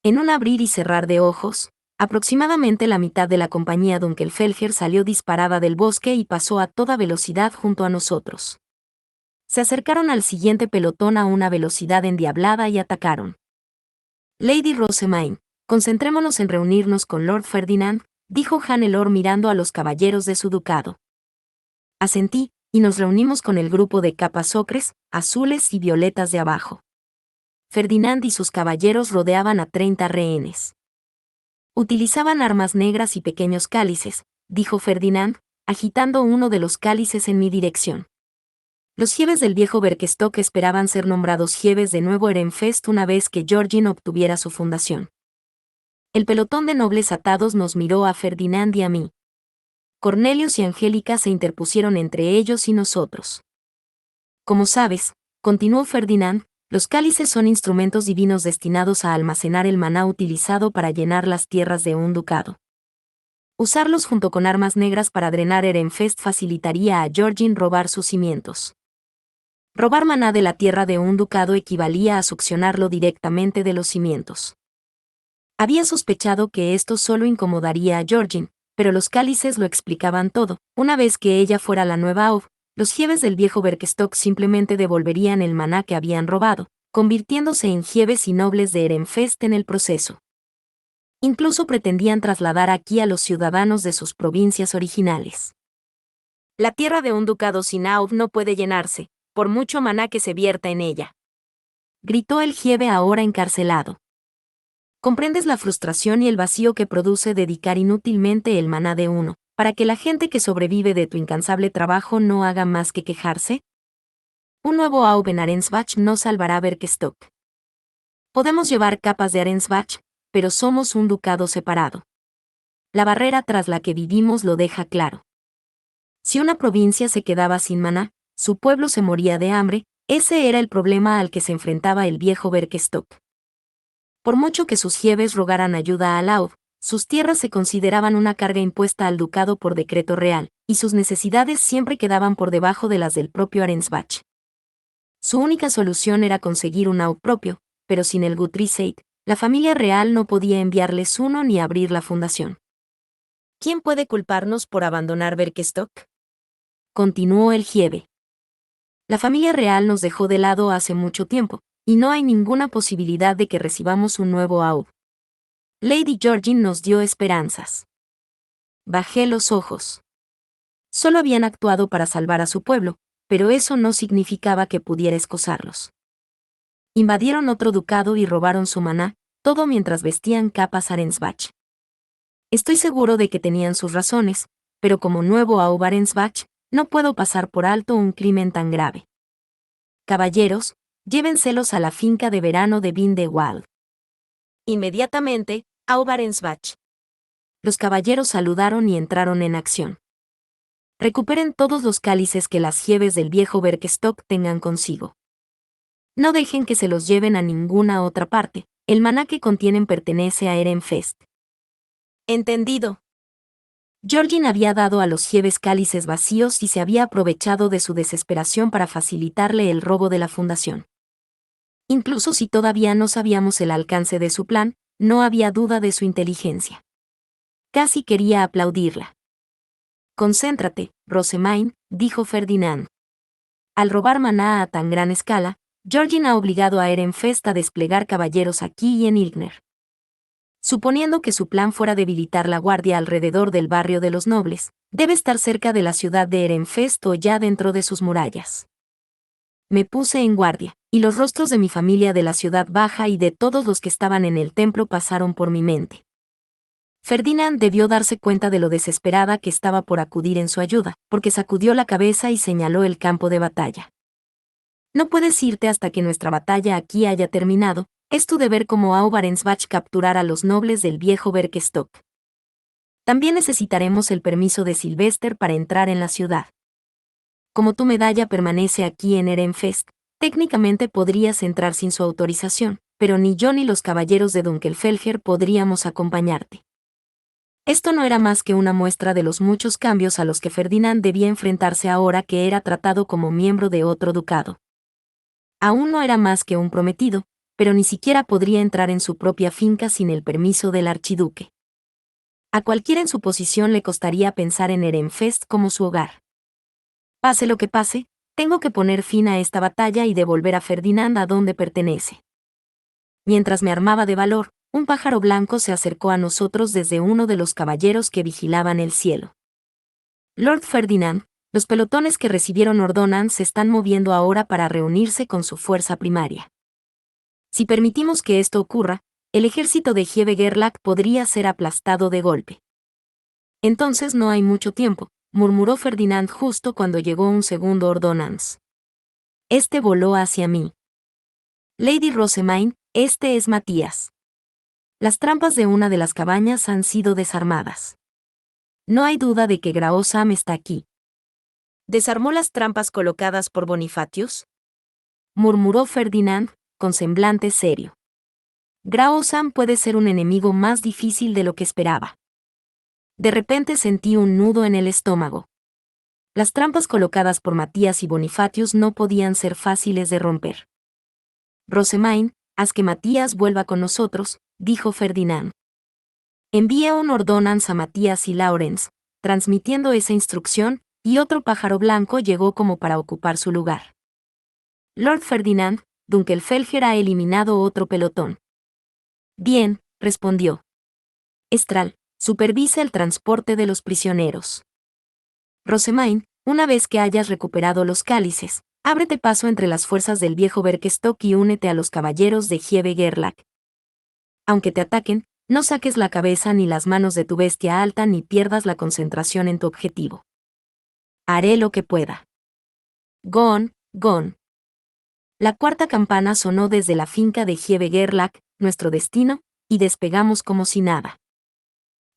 En un abrir y cerrar de ojos, aproximadamente la mitad de la compañía Dunkelfelger salió disparada del bosque y pasó a toda velocidad junto a nosotros. Se acercaron al siguiente pelotón a una velocidad endiablada y atacaron. Lady Rosemaine, concentrémonos en reunirnos con Lord Ferdinand, dijo Hannelore mirando a los caballeros de su ducado. Asentí, y nos reunimos con el grupo de capas ocres, azules y violetas de abajo. Ferdinand y sus caballeros rodeaban a 30 rehenes. Utilizaban armas negras y pequeños cálices, dijo Ferdinand, agitando uno de los cálices en mi dirección. Los jefes del viejo Berkestock esperaban ser nombrados jefes de nuevo Ehrenfest una vez que Georgin obtuviera su fundación. El pelotón de nobles atados nos miró a Ferdinand y a mí. Cornelius y Angélica se interpusieron entre ellos y nosotros. Como sabes, continuó Ferdinand, los cálices son instrumentos divinos destinados a almacenar el maná utilizado para llenar las tierras de un ducado. Usarlos junto con armas negras para drenar Ehrenfest facilitaría a Georgin robar sus cimientos. Robar maná de la tierra de un ducado equivalía a succionarlo directamente de los cimientos. Había sospechado que esto solo incomodaría a Georgin, pero los cálices lo explicaban todo. Una vez que ella fuera la nueva Aub, los jefes del viejo Berkestock simplemente devolverían el maná que habían robado, convirtiéndose en jefes y nobles de Ehrenfest en el proceso. Incluso pretendían trasladar aquí a los ciudadanos de sus provincias originales. La tierra de un ducado sin Aub no puede llenarse, por mucho maná que se vierta en ella. Gritó el jefe ahora encarcelado. Comprendes la frustración y el vacío que produce dedicar inútilmente el maná de uno, para que la gente que sobrevive de tu incansable trabajo no haga más que quejarse. Un nuevo Aub en Arensbach no salvará Berkestock. Podemos llevar capas de Arensbach, pero somos un ducado separado. La barrera tras la que vivimos lo deja claro. Si una provincia se quedaba sin maná, su pueblo se moría de hambre, ese era el problema al que se enfrentaba el viejo Berkestock. Por mucho que sus jefes rogaran ayuda a Aub, sus tierras se consideraban una carga impuesta al ducado por decreto real, y sus necesidades siempre quedaban por debajo de las del propio Arensbach. Su única solución era conseguir un Aub propio, pero sin el Guthrie, la familia real no podía enviarles uno ni abrir la fundación. ¿Quién puede culparnos por abandonar Berkestock? Continuó el jefe. La familia real nos dejó de lado hace mucho tiempo, y no hay ninguna posibilidad de que recibamos un nuevo Aub. Lady Georgin nos dio esperanzas. Bajé los ojos. Solo habían actuado para salvar a su pueblo, pero eso no significaba que pudiera excusarlos. Invadieron otro ducado y robaron su maná, todo mientras vestían capas Arensbach. Estoy seguro de que tenían sus razones, pero como nuevo Aub Arensbach, no puedo pasar por alto un crimen tan grave. Caballeros, llévenselos a la finca de verano de Vindewald. Inmediatamente, Aub Arensbach. Los caballeros saludaron y entraron en acción. Recuperen todos los cálices que las jefes del viejo Berkestock tengan consigo. No dejen que se los lleven a ninguna otra parte, el maná que contienen pertenece a Ehrenfest. Entendido. Georgin había dado a los jefes cálices vacíos y se había aprovechado de su desesperación para facilitarle el robo de la fundación. Incluso si todavía no sabíamos el alcance de su plan, no había duda de su inteligencia. Casi quería aplaudirla. Concéntrate, Rosemaine, dijo Ferdinand. Al robar maná a tan gran escala, Georgin ha obligado a Ehrenfest a desplegar caballeros aquí y en Ilgner. Suponiendo que su plan fuera debilitar la guardia alrededor del barrio de los nobles, debe estar cerca de la ciudad de Ehrenfest o ya dentro de sus murallas. Me puse en guardia, y los rostros de mi familia de la ciudad baja y de todos los que estaban en el templo pasaron por mi mente. Ferdinand debió darse cuenta de lo desesperada que estaba por acudir en su ayuda, porque sacudió la cabeza y señaló el campo de batalla. No puedes irte hasta que nuestra batalla aquí haya terminado. Es tu deber como Aub Arensbach capturar a los nobles del viejo Berkestock. También necesitaremos el permiso de Sylvester para entrar en la ciudad. Como tu medalla permanece aquí en Ehrenfest, técnicamente podrías entrar sin su autorización, pero ni yo ni los caballeros de Dunkelfelger podríamos acompañarte. Esto no era más que una muestra de los muchos cambios a los que Ferdinand debía enfrentarse ahora que era tratado como miembro de otro ducado. Aún no era más que un prometido, pero ni siquiera podría entrar en su propia finca sin el permiso del archiduque. A cualquiera en su posición le costaría pensar en Ehrenfest como su hogar. Pase lo que pase, tengo que poner fin a esta batalla y devolver a Ferdinand a donde pertenece. Mientras me armaba de valor, un pájaro blanco se acercó a nosotros desde uno de los caballeros que vigilaban el cielo. Lord Ferdinand, los pelotones que recibieron ordonanza se están moviendo ahora para reunirse con su fuerza primaria. Si permitimos que esto ocurra, el ejército de Gerlac podría ser aplastado de golpe. Entonces no hay mucho tiempo, murmuró Ferdinand justo cuando llegó un segundo ordonance. Este voló hacia mí. Lady Rosemaine, este es Matías. Las trampas de una de las cabañas han sido desarmadas. No hay duda de que Grao Sam está aquí. ¿Desarmó las trampas colocadas por Bonifatius?, murmuró Ferdinand, con semblante serio. Grao Sam puede ser un enemigo más difícil de lo que esperaba. De repente sentí un nudo en el estómago. Las trampas colocadas por Matías y Bonifatius no podían ser fáciles de romper. Rosemaine, haz que Matías vuelva con nosotros, dijo Ferdinand. Envía un ordonance a Matías y Lawrence, transmitiendo esa instrucción, y otro pájaro blanco llegó como para ocupar su lugar. Lord Ferdinand, Dunkelfelger ha eliminado otro pelotón. Bien, respondió. Estral, supervisa el transporte de los prisioneros. Rosemaine, una vez que hayas recuperado los cálices, ábrete paso entre las fuerzas del viejo Berkestock y únete a los caballeros de Gerlac. Aunque te ataquen, no saques la cabeza ni las manos de tu bestia alta ni pierdas la concentración en tu objetivo. Haré lo que pueda. Gon, gon. La cuarta campana sonó desde la finca de Gerlac, nuestro destino, y despegamos como si nada.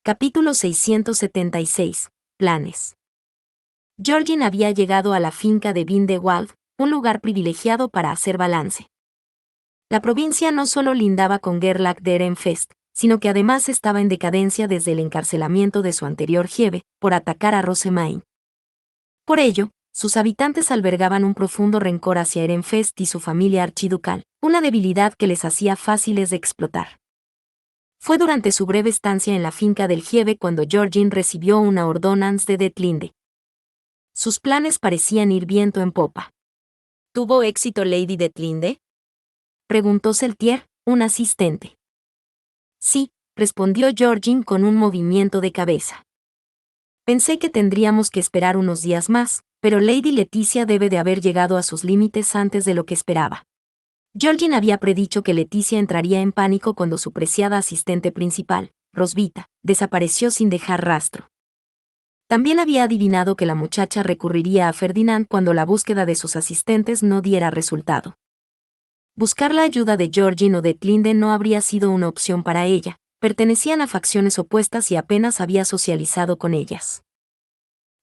Capítulo 676. Planes. Georgine había llegado a la finca de Vindewald, un lugar privilegiado para hacer balance. La provincia no solo lindaba con Gerlac de Ehrenfest, sino que además estaba en decadencia desde el encarcelamiento de su anterior jefe, por atacar a Rosemaine. Por ello, sus habitantes albergaban un profundo rencor hacia Ehrenfest y su familia archiducal, una debilidad que les hacía fáciles de explotar. Fue durante su breve estancia en la finca del Giebe cuando Georgine recibió una ordonance de Detlinde. Sus planes parecían ir viento en popa. ¿Tuvo éxito Lady Detlinde?, preguntó Seltier, un asistente. Sí, respondió Georgine con un movimiento de cabeza. Pensé que tendríamos que esperar unos días más, pero Lady Leticia debe de haber llegado a sus límites antes de lo que esperaba. Georgine había predicho que Leticia entraría en pánico cuando su preciada asistente principal, Rosvita, desapareció sin dejar rastro. También había adivinado que la muchacha recurriría a Ferdinand cuando la búsqueda de sus asistentes no diera resultado. Buscar la ayuda de Georgine o de Detlinde no habría sido una opción para ella, pertenecían a facciones opuestas y apenas había socializado con ellas.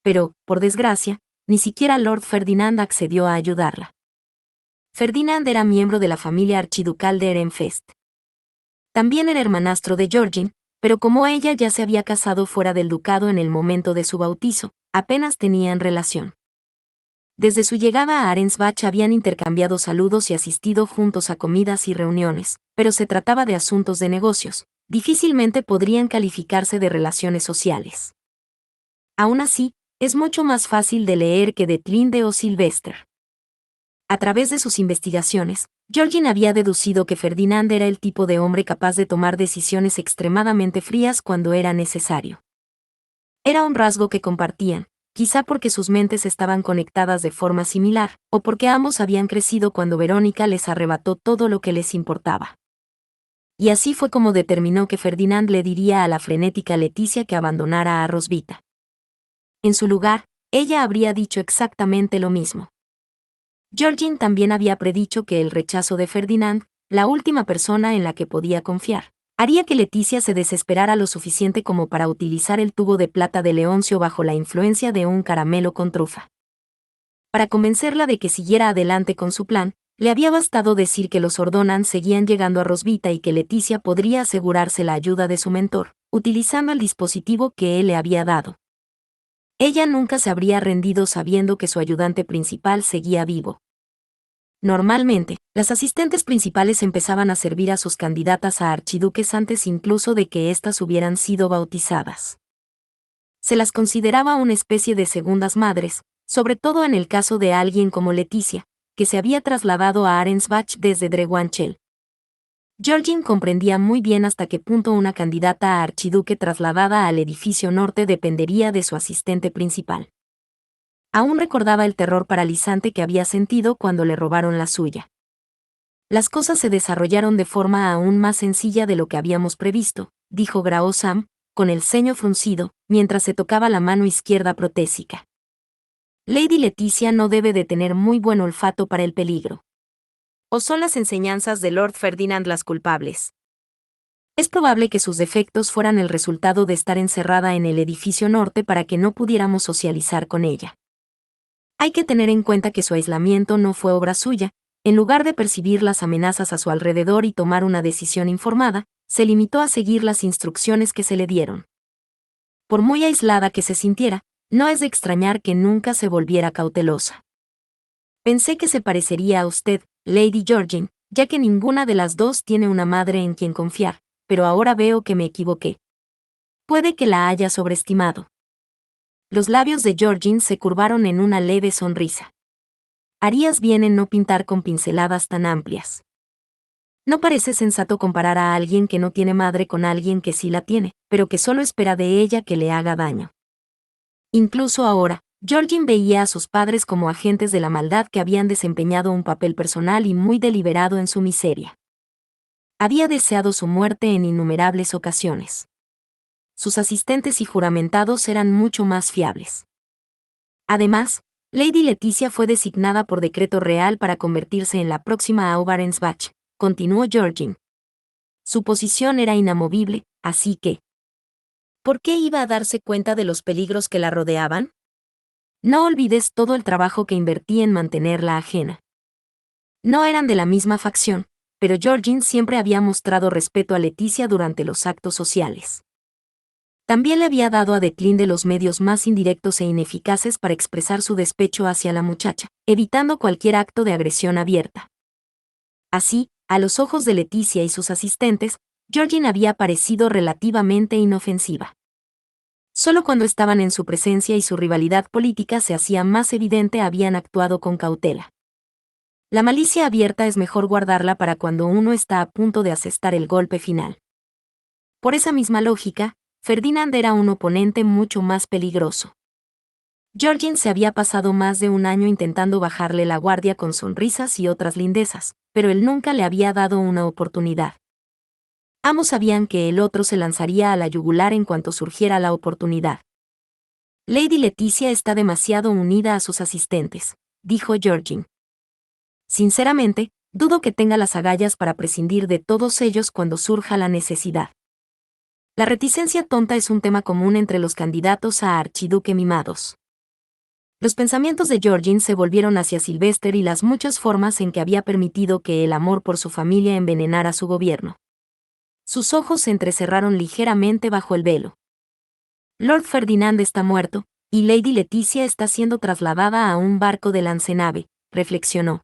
Pero, por desgracia, ni siquiera Lord Ferdinand accedió a ayudarla. Ferdinand era miembro de la familia archiducal de Ehrenfest. También era hermanastro de Georgine, pero como ella ya se había casado fuera del ducado en el momento de su bautizo, apenas tenían relación. Desde su llegada a Arensbach habían intercambiado saludos y asistido juntos a comidas y reuniones, pero se trataba de asuntos de negocios, difícilmente podrían calificarse de relaciones sociales. Aún así, es mucho más fácil de leer que Detlinde o Sylvester. A través de sus investigaciones, Georgine había deducido que Ferdinand era el tipo de hombre capaz de tomar decisiones extremadamente frías cuando era necesario. Era un rasgo que compartían, quizá porque sus mentes estaban conectadas de forma similar, o porque ambos habían crecido cuando Verónica les arrebató todo lo que les importaba. Y así fue como determinó que Ferdinand le diría a la frenética Leticia que abandonara a Rosvita. En su lugar, ella habría dicho exactamente lo mismo. Georgine también había predicho que el rechazo de Ferdinand, la última persona en la que podía confiar, haría que Leticia se desesperara lo suficiente como para utilizar el tubo de plata de Leoncio bajo la influencia de un caramelo con trufa. Para convencerla de que siguiera adelante con su plan, le había bastado decir que los Ordonance seguían llegando a Rosvita y que Leticia podría asegurarse la ayuda de su mentor, utilizando el dispositivo que él le había dado. Ella nunca se habría rendido sabiendo que su ayudante principal seguía vivo. Normalmente, las asistentes principales empezaban a servir a sus candidatas a archiduques antes incluso de que éstas hubieran sido bautizadas. Se las consideraba una especie de segundas madres, sobre todo en el caso de alguien como Leticia, que se había trasladado a Arensbach desde Drewanchel. Georgine comprendía muy bien hasta qué punto una candidata a archiduque trasladada al edificio norte dependería de su asistente principal. Aún recordaba el terror paralizante que había sentido cuando le robaron la suya. Las cosas se desarrollaron de forma aún más sencilla de lo que habíamos previsto, dijo Grao Sam, con el ceño fruncido, mientras se tocaba la mano izquierda protésica. Lady Leticia no debe de tener muy buen olfato para el peligro. ¿O son las enseñanzas de Lord Ferdinand las culpables? Es probable que sus defectos fueran el resultado de estar encerrada en el edificio norte para que no pudiéramos socializar con ella. Hay que tener en cuenta que su aislamiento no fue obra suya. En lugar de percibir las amenazas a su alrededor y tomar una decisión informada, se limitó a seguir las instrucciones que se le dieron. Por muy aislada que se sintiera, no es de extrañar que nunca se volviera cautelosa. Pensé que se parecería a usted, Lady Georgine, ya que ninguna de las dos tiene una madre en quien confiar, pero ahora veo que me equivoqué. Puede que la haya sobreestimado. Los labios de Georgine se curvaron en una leve sonrisa. Harías bien en no pintar con pinceladas tan amplias. No parece sensato comparar a alguien que no tiene madre con alguien que sí la tiene, pero que solo espera de ella que le haga daño. Incluso ahora, Georgine veía a sus padres como agentes de la maldad que habían desempeñado un papel personal y muy deliberado en su miseria. Había deseado su muerte en innumerables ocasiones. Sus asistentes y juramentados eran mucho más fiables. Además, Lady Leticia fue designada por decreto real para convertirse en la próxima Aubarensbach, continuó Georgine. Su posición era inamovible, así que... ¿Por qué iba a darse cuenta de los peligros que la rodeaban? No olvides todo el trabajo que invertí en mantenerla ajena. No eran de la misma facción, pero Georgine siempre había mostrado respeto a Leticia durante los actos sociales. También le había dado a Detlinde los medios más indirectos e ineficaces para expresar su despecho hacia la muchacha, evitando cualquier acto de agresión abierta. Así, a los ojos de Leticia y sus asistentes, Georgine había parecido relativamente inofensiva. Solo cuando estaban en su presencia y su rivalidad política se hacía más evidente habían actuado con cautela. La malicia abierta es mejor guardarla para cuando uno está a punto de asestar el golpe final. Por esa misma lógica, Ferdinand era un oponente mucho más peligroso. Georgine se había pasado más de un año intentando bajarle la guardia con sonrisas y otras lindezas, pero él nunca le había dado una oportunidad. Ambos sabían que el otro se lanzaría a la yugular en cuanto surgiera la oportunidad. Lady Leticia está demasiado unida a sus asistentes, dijo Georgine. Sinceramente, dudo que tenga las agallas para prescindir de todos ellos cuando surja la necesidad. La reticencia tonta es un tema común entre los candidatos a archiduque mimados. Los pensamientos de Georgine se volvieron hacia Sylvester y las muchas formas en que había permitido que el amor por su familia envenenara su gobierno. Sus ojos se entrecerraron ligeramente bajo el velo. Lord Ferdinand está muerto, y Lady Leticia está siendo trasladada a un barco de lancenave, reflexionó.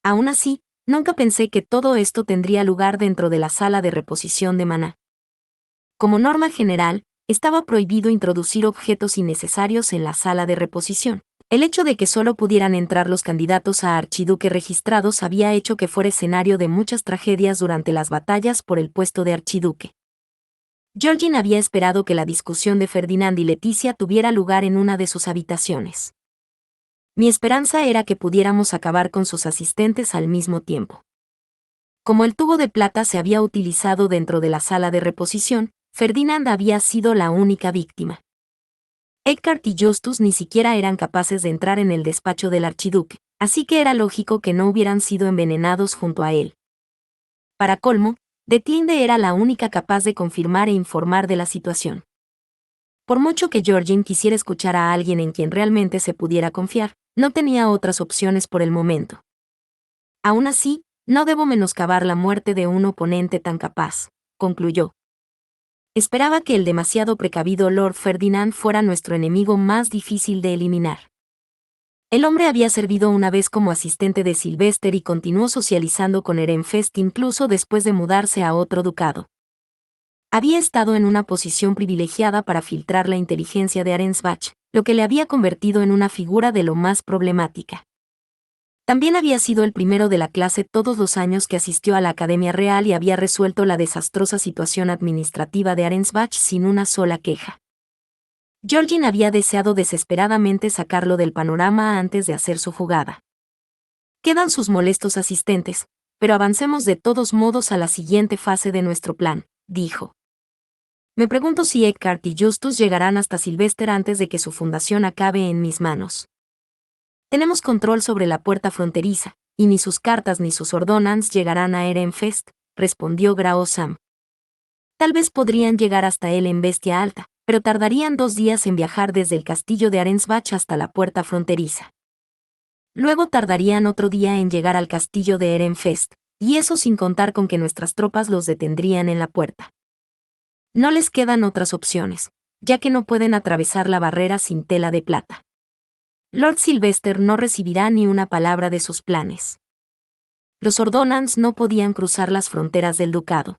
Aún así, nunca pensé que todo esto tendría lugar dentro de la sala de reposición de Maná. Como norma general, estaba prohibido introducir objetos innecesarios en la sala de reposición. El hecho de que solo pudieran entrar los candidatos a archiduque registrados había hecho que fuera escenario de muchas tragedias durante las batallas por el puesto de archiduque. Georgine había esperado que la discusión de Ferdinand y Leticia tuviera lugar en una de sus habitaciones. Mi esperanza era que pudiéramos acabar con sus asistentes al mismo tiempo. Como el tubo de plata se había utilizado dentro de la sala de reposición, Ferdinand había sido la única víctima. Eckhart y Justus ni siquiera eran capaces de entrar en el despacho del archiduque, así que era lógico que no hubieran sido envenenados junto a él. Para colmo, Detlinde era la única capaz de confirmar e informar de la situación. Por mucho que Georgine quisiera escuchar a alguien en quien realmente se pudiera confiar, no tenía otras opciones por el momento. Aún así, no debo menoscabar la muerte de un oponente tan capaz, concluyó. Esperaba que el demasiado precavido Lord Ferdinand fuera nuestro enemigo más difícil de eliminar. El hombre había servido una vez como asistente de Sylvester y continuó socializando con Ehrenfest incluso después de mudarse a otro ducado. Había estado en una posición privilegiada para filtrar la inteligencia de Arensbach, lo que le había convertido en una figura de lo más problemática. También había sido el primero de la clase todos los años que asistió a la Academia Real y había resuelto la desastrosa situación administrativa de Arensbach sin una sola queja. Georgine había deseado desesperadamente sacarlo del panorama antes de hacer su jugada. Quedan sus molestos asistentes, pero avancemos de todos modos a la siguiente fase de nuestro plan, dijo. Me pregunto si Eckhart y Justus llegarán hasta Sylvester antes de que su fundación acabe en mis manos. Tenemos control sobre la puerta fronteriza, y ni sus cartas ni sus ordonances llegarán a Ehrenfest, respondió Grao Sam. Tal vez podrían llegar hasta él en Bestia Alta, pero tardarían 2 días en viajar desde el castillo de Arensbach hasta la puerta fronteriza. Luego tardarían otro día en llegar al castillo de Ehrenfest, y eso sin contar con que nuestras tropas los detendrían en la puerta. No les quedan otras opciones, ya que no pueden atravesar la barrera sin tela de plata. Lord Sylvester no recibirá ni una palabra de sus planes. Los ordonances no podían cruzar las fronteras del ducado.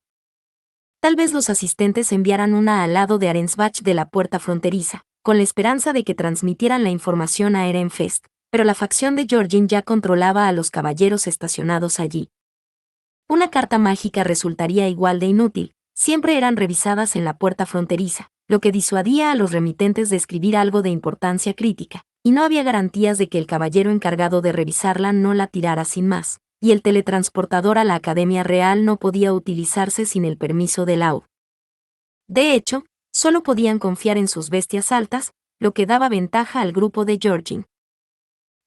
Tal vez los asistentes enviaran una al lado de Arensbach de la puerta fronteriza, con la esperanza de que transmitieran la información a Ehrenfest, pero la facción de Georgine ya controlaba a los caballeros estacionados allí. Una carta mágica resultaría igual de inútil, siempre eran revisadas en la puerta fronteriza, lo que disuadía a los remitentes de escribir algo de importancia crítica, y no había garantías de que el caballero encargado de revisarla no la tirara sin más. Y el teletransportador a la Academia Real no podía utilizarse sin el permiso de Lau. De hecho, solo podían confiar en sus bestias altas, lo que daba ventaja al grupo de Georgine.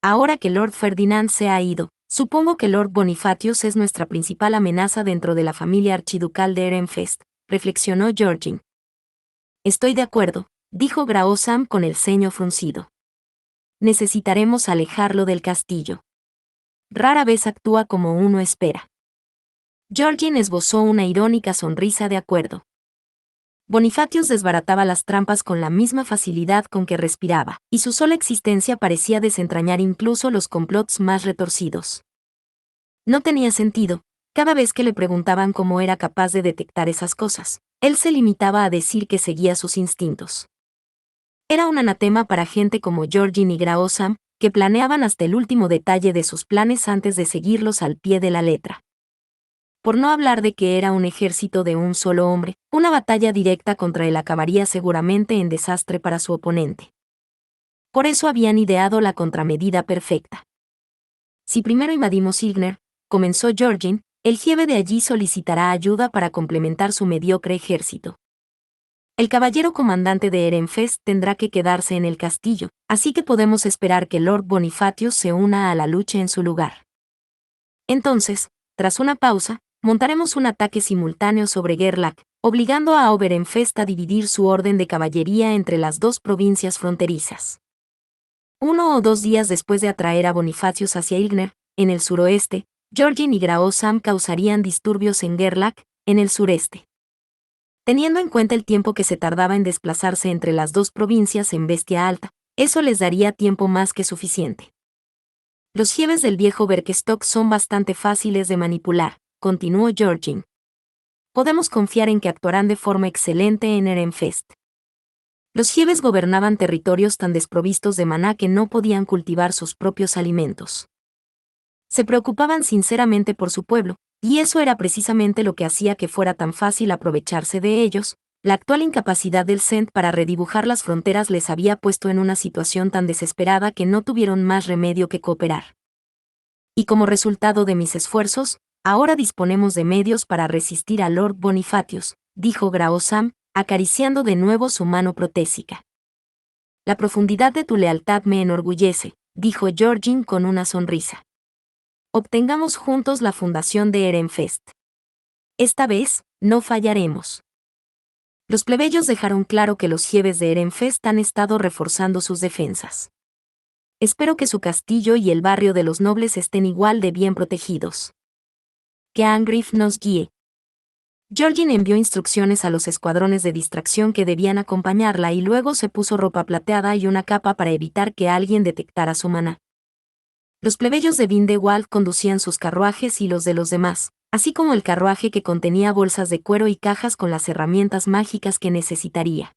Ahora que Lord Ferdinand se ha ido, supongo que Lord Bonifacius es nuestra principal amenaza dentro de la familia archiducal de Ehrenfest, reflexionó Georgine. Estoy de acuerdo, dijo Grao Sam con el ceño fruncido. Necesitaremos alejarlo del castillo. Rara vez actúa como uno espera. Georgine esbozó una irónica sonrisa de acuerdo. Bonifacius desbarataba las trampas con la misma facilidad con que respiraba, y su sola existencia parecía desentrañar incluso los complots más retorcidos. No tenía sentido, cada vez que le preguntaban cómo era capaz de detectar esas cosas, él se limitaba a decir que seguía sus instintos. Era un anatema para gente como Georgine y Grao Sam, que planeaban hasta el último detalle de sus planes antes de seguirlos al pie de la letra. Por no hablar de que era un ejército de un solo hombre, una batalla directa contra él acabaría seguramente en desastre para su oponente. Por eso habían ideado la contramedida perfecta. Si primero invadimos Ilgner, comenzó Georgine, el jefe de allí solicitará ayuda para complementar su mediocre ejército. El caballero comandante de Ehrenfest tendrá que quedarse en el castillo, así que podemos esperar que Lord Bonifacius se una a la lucha en su lugar. Entonces, tras una pausa, montaremos un ataque simultáneo sobre Gerlach, obligando a Oberenfest a dividir su orden de caballería entre las 2 provincias fronterizas. 1 o 2 días después de atraer a Bonifacius hacia Ilgner, en el suroeste, Georgine y Grao Sam causarían disturbios en Gerlach, en el sureste. Teniendo en cuenta el tiempo que se tardaba en desplazarse entre las 2 provincias en Bestia Alta, eso les daría tiempo más que suficiente. Los jefes del viejo Berkestock son bastante fáciles de manipular, continuó Georgine. Podemos confiar en que actuarán de forma excelente en Ehrenfest. Los jefes gobernaban territorios tan desprovistos de maná que no podían cultivar sus propios alimentos. Se preocupaban sinceramente por su pueblo, y eso era precisamente lo que hacía que fuera tan fácil aprovecharse de ellos. La actual incapacidad del Cent para redibujar las fronteras les había puesto en una situación tan desesperada que no tuvieron más remedio que cooperar. Y como resultado de mis esfuerzos, ahora disponemos de medios para resistir a Lord Bonifacius, dijo Grao Sam, acariciando de nuevo su mano protésica. La profundidad de tu lealtad me enorgullece, dijo Georgine con una sonrisa. Obtengamos juntos la fundación de Ehrenfest. Esta vez, no fallaremos. Los plebeyos dejaron claro que los jefes de Ehrenfest han estado reforzando sus defensas. Espero que su castillo y el barrio de los nobles estén igual de bien protegidos. Que Angriff nos guíe. Georgine envió instrucciones a los escuadrones de distracción que debían acompañarla y luego se puso ropa plateada y una capa para evitar que alguien detectara su maná. Los plebeyos de Vindewald conducían sus carruajes y los de los demás, así como el carruaje que contenía bolsas de cuero y cajas con las herramientas mágicas que necesitaría.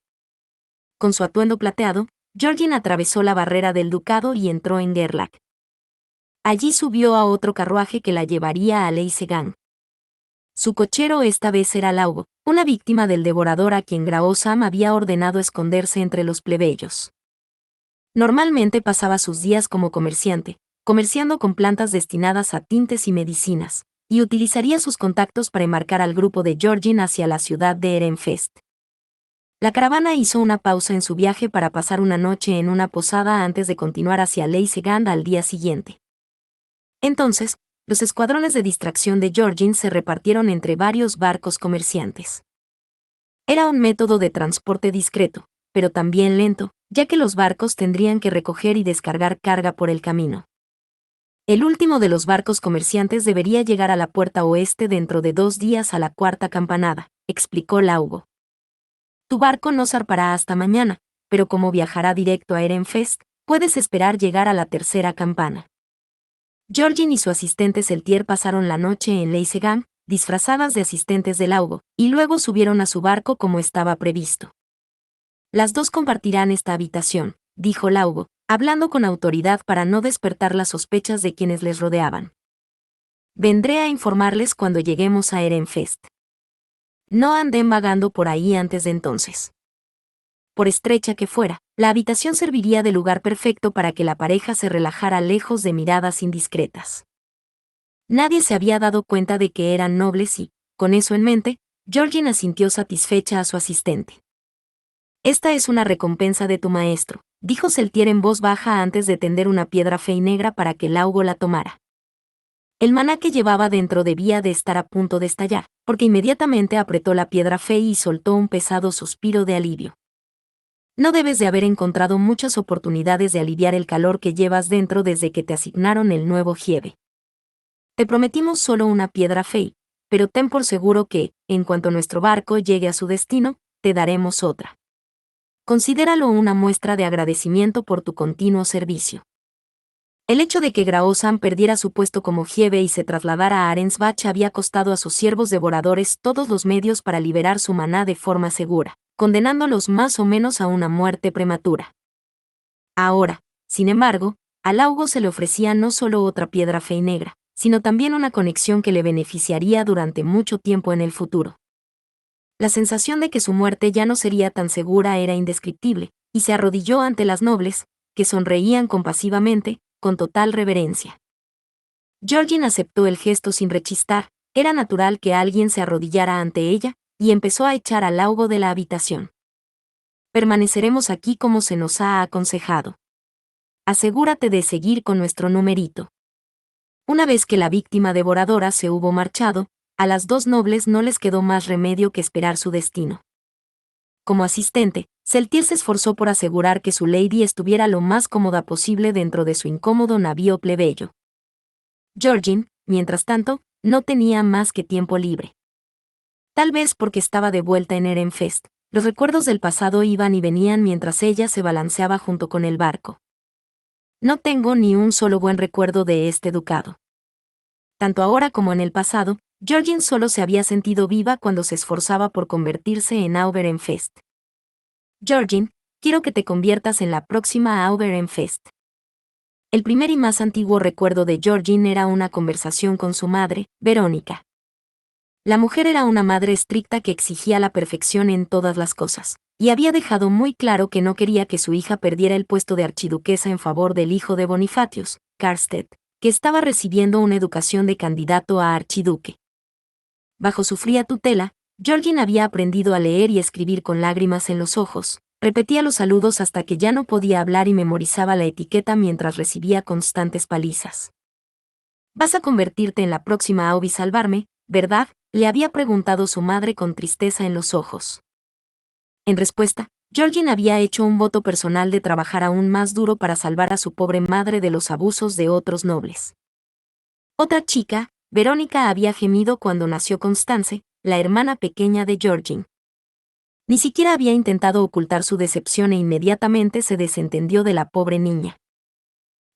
Con su atuendo plateado, Georgin atravesó la barrera del ducado y entró en Gerlach. Allí subió a otro carruaje que la llevaría a Leisegang. Su cochero esta vez era Laugo, una víctima del devorador a quien Grao Sam había ordenado esconderse entre los plebeyos. Normalmente pasaba sus días como comerciante, comerciando con plantas destinadas a tintes y medicinas, y utilizaría sus contactos para embarcar al grupo de Georgin hacia la ciudad de Ehrenfest. La caravana hizo una pausa en su viaje para pasar una noche en una posada antes de continuar hacia Leisegang al día siguiente. Entonces, los escuadrones de distracción de Georgin se repartieron entre varios barcos comerciantes. Era un método de transporte discreto, pero también lento, ya que los barcos tendrían que recoger y descargar carga por el camino. El último de los barcos comerciantes debería llegar a la puerta oeste dentro de 2 días a la cuarta campanada, explicó Laugo. Tu barco no zarpará hasta mañana, pero como viajará directo a Ehrenfest, puedes esperar llegar a la tercera campana. Georgin y su asistente Seltier pasaron la noche en Leisegang, disfrazadas de asistentes de Laugo, y luego subieron a su barco como estaba previsto. Las dos compartirán esta habitación, dijo Laugo, hablando con autoridad para no despertar las sospechas de quienes les rodeaban. Vendré a informarles cuando lleguemos a Ehrenfest. No anden vagando por ahí antes de entonces. Por estrecha que fuera, la habitación serviría de lugar perfecto para que la pareja se relajara lejos de miradas indiscretas. Nadie se había dado cuenta de que eran nobles y, con eso en mente, Georgin asintió satisfecha a su asistente. Esta es una recompensa de tu maestro, dijo Seltier en voz baja antes de tender una piedra fe y negra para que Laugo la tomara. El maná que llevaba dentro debía de estar a punto de estallar, porque inmediatamente apretó la piedra fe y soltó un pesado suspiro de alivio. No debes de haber encontrado muchas oportunidades de aliviar el calor que llevas dentro desde que te asignaron el nuevo Giebe. Te prometimos solo una piedra fey, pero ten por seguro que, en cuanto nuestro barco llegue a su destino, te daremos otra. Considéralo una muestra de agradecimiento por tu continuo servicio. El hecho de que Grao Sam perdiera su puesto como Giebe y se trasladara a Arensbach había costado a sus siervos devoradores todos los medios para liberar su maná de forma segura, condenándolos más o menos a una muerte prematura. Ahora, sin embargo, a Laugo se le ofrecía no solo otra piedra fe y negra, sino también una conexión que le beneficiaría durante mucho tiempo en el futuro. La sensación de que su muerte ya no sería tan segura era indescriptible, y se arrodilló ante las nobles, que sonreían compasivamente, con total reverencia. Georgin aceptó el gesto sin rechistar, era natural que alguien se arrodillara ante ella, y empezó a echar a Laugo de la habitación. Permaneceremos aquí como se nos ha aconsejado. Asegúrate de seguir con nuestro numerito. Una vez que la víctima devoradora se hubo marchado, a las dos nobles no les quedó más remedio que esperar su destino. Como asistente, Seltier se esforzó por asegurar que su lady estuviera lo más cómoda posible dentro de su incómodo navío plebeyo. Georgin, mientras tanto, no tenía más que tiempo libre. Tal vez porque estaba de vuelta en Ehrenfest, los recuerdos del pasado iban y venían mientras ella se balanceaba junto con el barco. No tengo ni un solo buen recuerdo de este ducado. Tanto ahora como en el pasado, Georgin solo se había sentido viva cuando se esforzaba por convertirse en Ehrenfest. Georgin, quiero que te conviertas en la próxima Ehrenfest. El primer y más antiguo recuerdo de Georgin era una conversación con su madre, Verónica. La mujer era una madre estricta que exigía la perfección en todas las cosas, y había dejado muy claro que no quería que su hija perdiera el puesto de archiduquesa en favor del hijo de Bonifatius, Karstedt, que estaba recibiendo una educación de candidato a archiduque. Bajo su fría tutela, Georgin había aprendido a leer y escribir con lágrimas en los ojos, repetía los saludos hasta que ya no podía hablar y memorizaba la etiqueta mientras recibía constantes palizas. «Vas a convertirte en la próxima Aubi y salvarme, ¿verdad?», le había preguntado su madre con tristeza en los ojos. En respuesta, Georgin había hecho un voto personal de trabajar aún más duro para salvar a su pobre madre de los abusos de otros nobles. Otra chica, Verónica, había gemido cuando nació Constance, la hermana pequeña de Georgin. Ni siquiera había intentado ocultar su decepción e inmediatamente se desentendió de la pobre niña.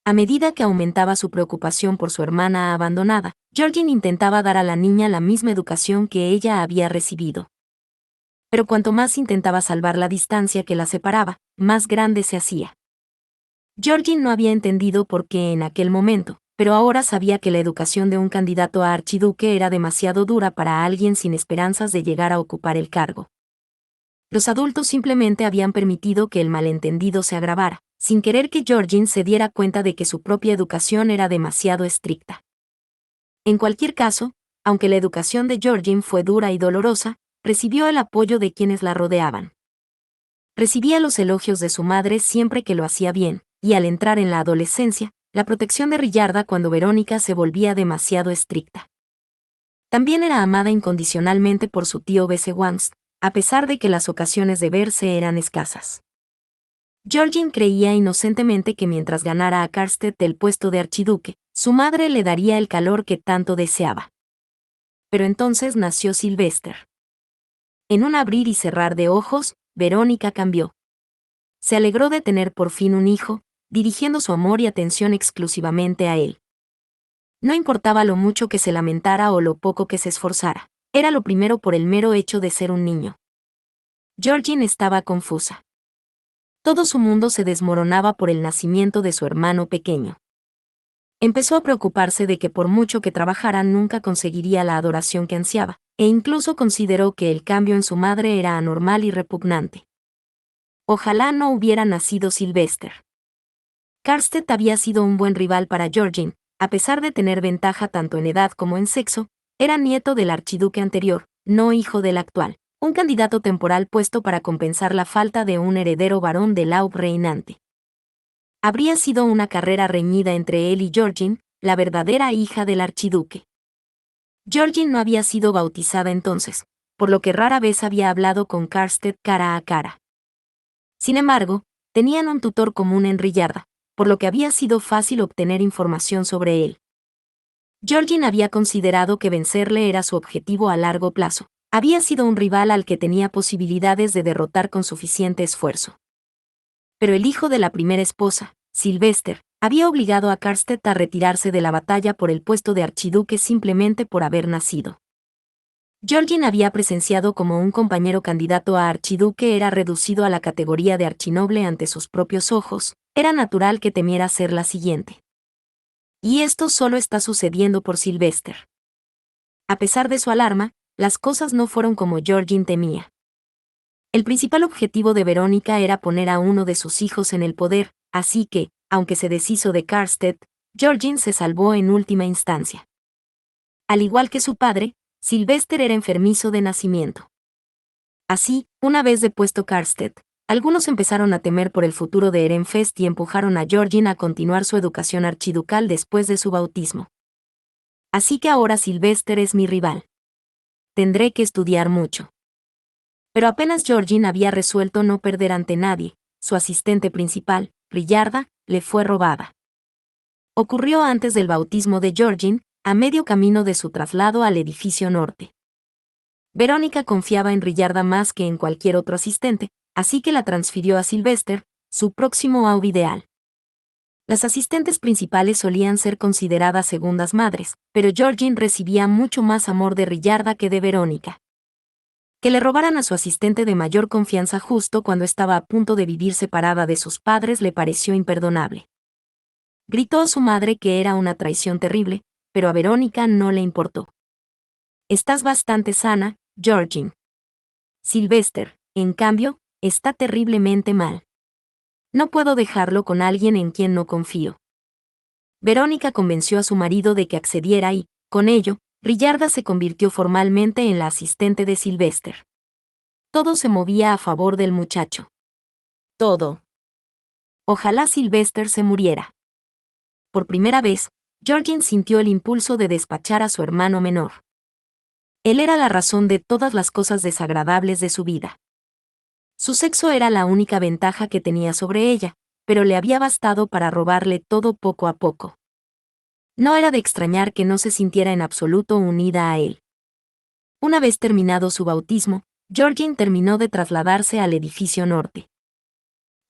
A medida que aumentaba su preocupación por su hermana abandonada, Georgine intentaba dar a la niña la misma educación que ella había recibido. Pero cuanto más intentaba salvar la distancia que la separaba, más grande se hacía. Georgine no había entendido por qué en aquel momento, pero ahora sabía que la educación de un candidato a archiduque era demasiado dura para alguien sin esperanzas de llegar a ocupar el cargo. Los adultos simplemente habían permitido que el malentendido se agravara, sin querer que Georgine se diera cuenta de que su propia educación era demasiado estricta. En cualquier caso, aunque la educación de Georgine fue dura y dolorosa, recibió el apoyo de quienes la rodeaban. Recibía los elogios de su madre siempre que lo hacía bien, y al entrar en la adolescencia, la protección de Rillarda cuando Verónica se volvía demasiado estricta. También era amada incondicionalmente por su tío Wans, a pesar de que las ocasiones de verse eran escasas. Georgine creía inocentemente que mientras ganara a Karstedt el puesto de archiduque, su madre le daría el calor que tanto deseaba. Pero entonces nació Sylvester. En un abrir y cerrar de ojos, Verónica cambió. Se alegró de tener por fin un hijo, dirigiendo su amor y atención exclusivamente a él. No importaba lo mucho que se lamentara o lo poco que se esforzara, era lo primero por el mero hecho de ser un niño. Georgine estaba confusa. Todo su mundo se desmoronaba por el nacimiento de su hermano pequeño. Empezó a preocuparse de que por mucho que trabajara nunca conseguiría la adoración que ansiaba, e incluso consideró que el cambio en su madre era anormal y repugnante. Ojalá no hubiera nacido Sylvester. Karstedt había sido un buen rival para Georgine, a pesar de tener ventaja tanto en edad como en sexo, era nieto del archiduque anterior, no hijo del actual, un candidato temporal puesto para compensar la falta de un heredero varón del Laub reinante. Habría sido una carrera reñida entre él y Georgine, la verdadera hija del archiduque. Georgine no había sido bautizada entonces, por lo que rara vez había hablado con Karstedt cara a cara. Sin embargo, tenían un tutor común en Rillarda, por lo que había sido fácil obtener información sobre él. Georgine había considerado que vencerle era su objetivo a largo plazo. Había sido un rival al que tenía posibilidades de derrotar con suficiente esfuerzo. Pero el hijo de la primera esposa, Sylvester, había obligado a Karstedt a retirarse de la batalla por el puesto de archiduque simplemente por haber nacido. Georgine había presenciado como un compañero candidato a archiduque era reducido a la categoría de archinoble ante sus propios ojos, era natural que temiera ser la siguiente. Y esto solo está sucediendo por Sylvester. A pesar de su alarma, las cosas no fueron como Georgine temía. El principal objetivo de Verónica era poner a uno de sus hijos en el poder, así que, aunque se deshizo de Karstedt, Georgine se salvó en última instancia. Al igual que su padre, Sylvester era enfermizo de nacimiento. Así, una vez depuesto Karstedt, algunos empezaron a temer por el futuro de Ehrenfest y empujaron a Georgine a continuar su educación archiducal después de su bautismo. Así que ahora Sylvester es mi rival. Tendré que estudiar mucho. Pero apenas Georgine había resuelto no perder ante nadie, su asistente principal, Rillarda, le fue robada. Ocurrió antes del bautismo de Georgine, a medio camino de su traslado al edificio norte. Verónica confiaba en Rillarda más que en cualquier otro asistente, así que la transfirió a Sylvester, su próximo AUB ideal. Las asistentes principales solían ser consideradas segundas madres, pero Georgine recibía mucho más amor de Rillarda que de Verónica. Que le robaran a su asistente de mayor confianza justo cuando estaba a punto de vivir separada de sus padres le pareció imperdonable. Gritó a su madre que era una traición terrible, pero a Verónica no le importó. Estás bastante sana, Georgine. Sylvester, en cambio, está terriblemente mal. No puedo dejarlo con alguien en quien no confío. Verónica convenció a su marido de que accediera y, con ello, Rillarda se convirtió formalmente en la asistente de Sylvester. Todo se movía a favor del muchacho. Todo. Ojalá Sylvester se muriera. Por primera vez, Georgine sintió el impulso de despachar a su hermano menor. Él era la razón de todas las cosas desagradables de su vida. Su sexo era la única ventaja que tenía sobre ella, pero le había bastado para robarle todo poco a poco. No era de extrañar que no se sintiera en absoluto unida a él. Una vez terminado su bautismo, Georgine terminó de trasladarse al edificio norte.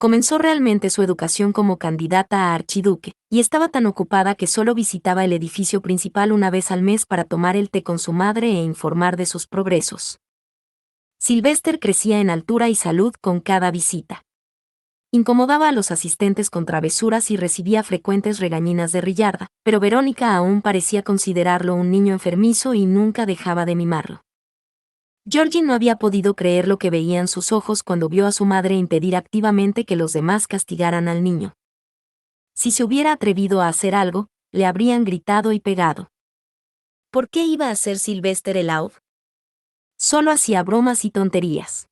Comenzó realmente su educación como candidata a archiduque, y estaba tan ocupada que solo visitaba el edificio principal una vez al mes para tomar el té con su madre e informar de sus progresos. Sylvester crecía en altura y salud con cada visita. Incomodaba a los asistentes con travesuras y recibía frecuentes regañinas de Rillarda, pero Verónica aún parecía considerarlo un niño enfermizo y nunca dejaba de mimarlo. Georgie no había podido creer lo que veían sus ojos cuando vio a su madre impedir activamente que los demás castigaran al niño. Si se hubiera atrevido a hacer algo, le habrían gritado y pegado. ¿Por qué iba a hacer Sylvester el Aub? Solo hacía bromas y tonterías.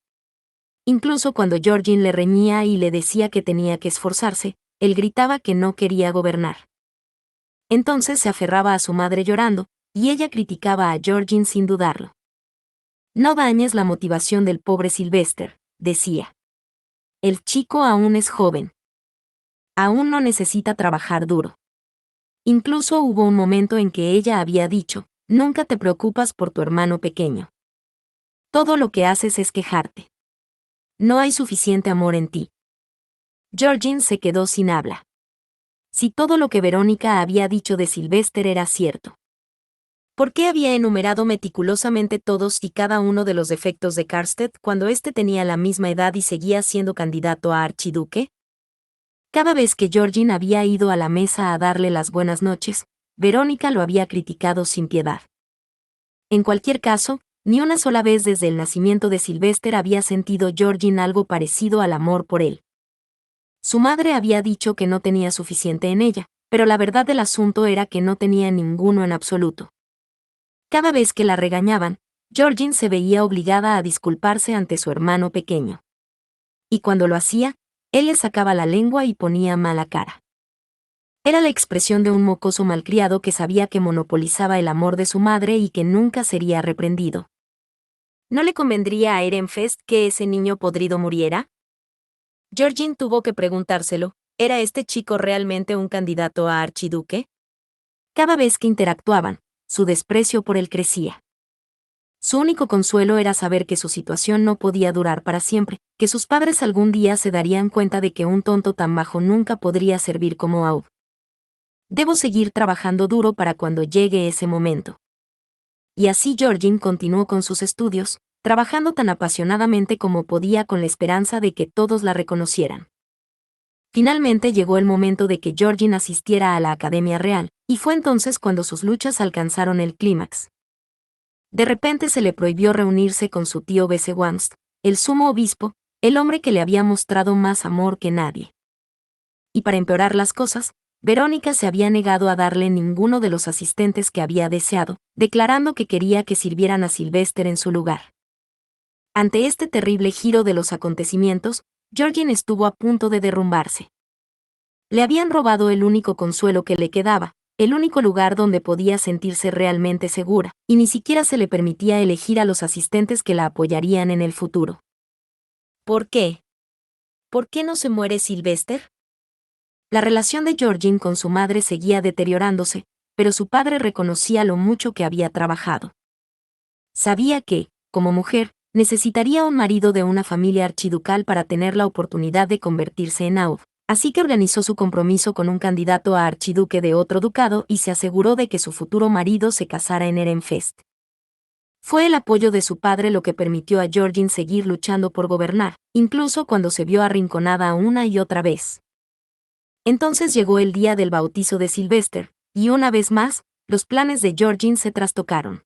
Incluso cuando Georgie le reñía y le decía que tenía que esforzarse, él gritaba que no quería gobernar. Entonces se aferraba a su madre llorando, y ella criticaba a Georgie sin dudarlo. No dañes la motivación del pobre Sylvester, decía. El chico aún es joven. Aún no necesita trabajar duro. Incluso hubo un momento en que ella había dicho, nunca te preocupas por tu hermano pequeño. Todo lo que haces es quejarte. No hay suficiente amor en ti. Georgie se quedó sin habla. Si todo lo que Verónica había dicho de Sylvester era cierto, ¿por qué había enumerado meticulosamente todos y cada uno de los defectos de Karstedt cuando éste tenía la misma edad y seguía siendo candidato a archiduque? Cada vez que Georgie había ido a la mesa a darle las buenas noches, Verónica lo había criticado sin piedad. En cualquier caso, ni una sola vez desde el nacimiento de Sylvester había sentido Georgie algo parecido al amor por él. Su madre había dicho que no tenía suficiente en ella, pero la verdad del asunto era que no tenía ninguno en absoluto. Cada vez que la regañaban, Georgie se veía obligada a disculparse ante su hermano pequeño. Y cuando lo hacía, él le sacaba la lengua y ponía mala cara. Era la expresión de un mocoso malcriado que sabía que monopolizaba el amor de su madre y que nunca sería reprendido. ¿No le convendría a Ehrenfest que ese niño podrido muriera? Georgie tuvo que preguntárselo, ¿era este chico realmente un candidato a archiduque? Cada vez que interactuaban, su desprecio por él crecía. Su único consuelo era saber que su situación no podía durar para siempre, que sus padres algún día se darían cuenta de que un tonto tan bajo nunca podría servir como Aub. Debo seguir trabajando duro para cuando llegue ese momento. Y así Georgie continuó con sus estudios, trabajando tan apasionadamente como podía con la esperanza de que todos la reconocieran. Finalmente llegó el momento de que Georgie asistiera a la Academia Real, y fue entonces cuando sus luchas alcanzaron el clímax. De repente se le prohibió reunirse con su tío Besewangst, el sumo obispo, el hombre que le había mostrado más amor que nadie. Y para empeorar las cosas, Verónica se había negado a darle ninguno de los asistentes que había deseado, declarando que quería que sirvieran a Sylvester en su lugar. Ante este terrible giro de los acontecimientos, Georgie estuvo a punto de derrumbarse. Le habían robado el único consuelo que le quedaba, el único lugar donde podía sentirse realmente segura, y ni siquiera se le permitía elegir a los asistentes que la apoyarían en el futuro. ¿Por qué? ¿Por qué no se muere Sylvester? La relación de Georgie con su madre seguía deteriorándose, pero su padre reconocía lo mucho que había trabajado. Sabía que, como mujer, necesitaría un marido de una familia archiducal para tener la oportunidad de convertirse en Aub, así que organizó su compromiso con un candidato a archiduque de otro ducado y se aseguró de que su futuro marido se casara en Ehrenfest. Fue el apoyo de su padre lo que permitió a Georgie seguir luchando por gobernar, incluso cuando se vio arrinconada una y otra vez. Entonces llegó el día del bautizo de Sylvester, y una vez más, los planes de Georgie se trastocaron.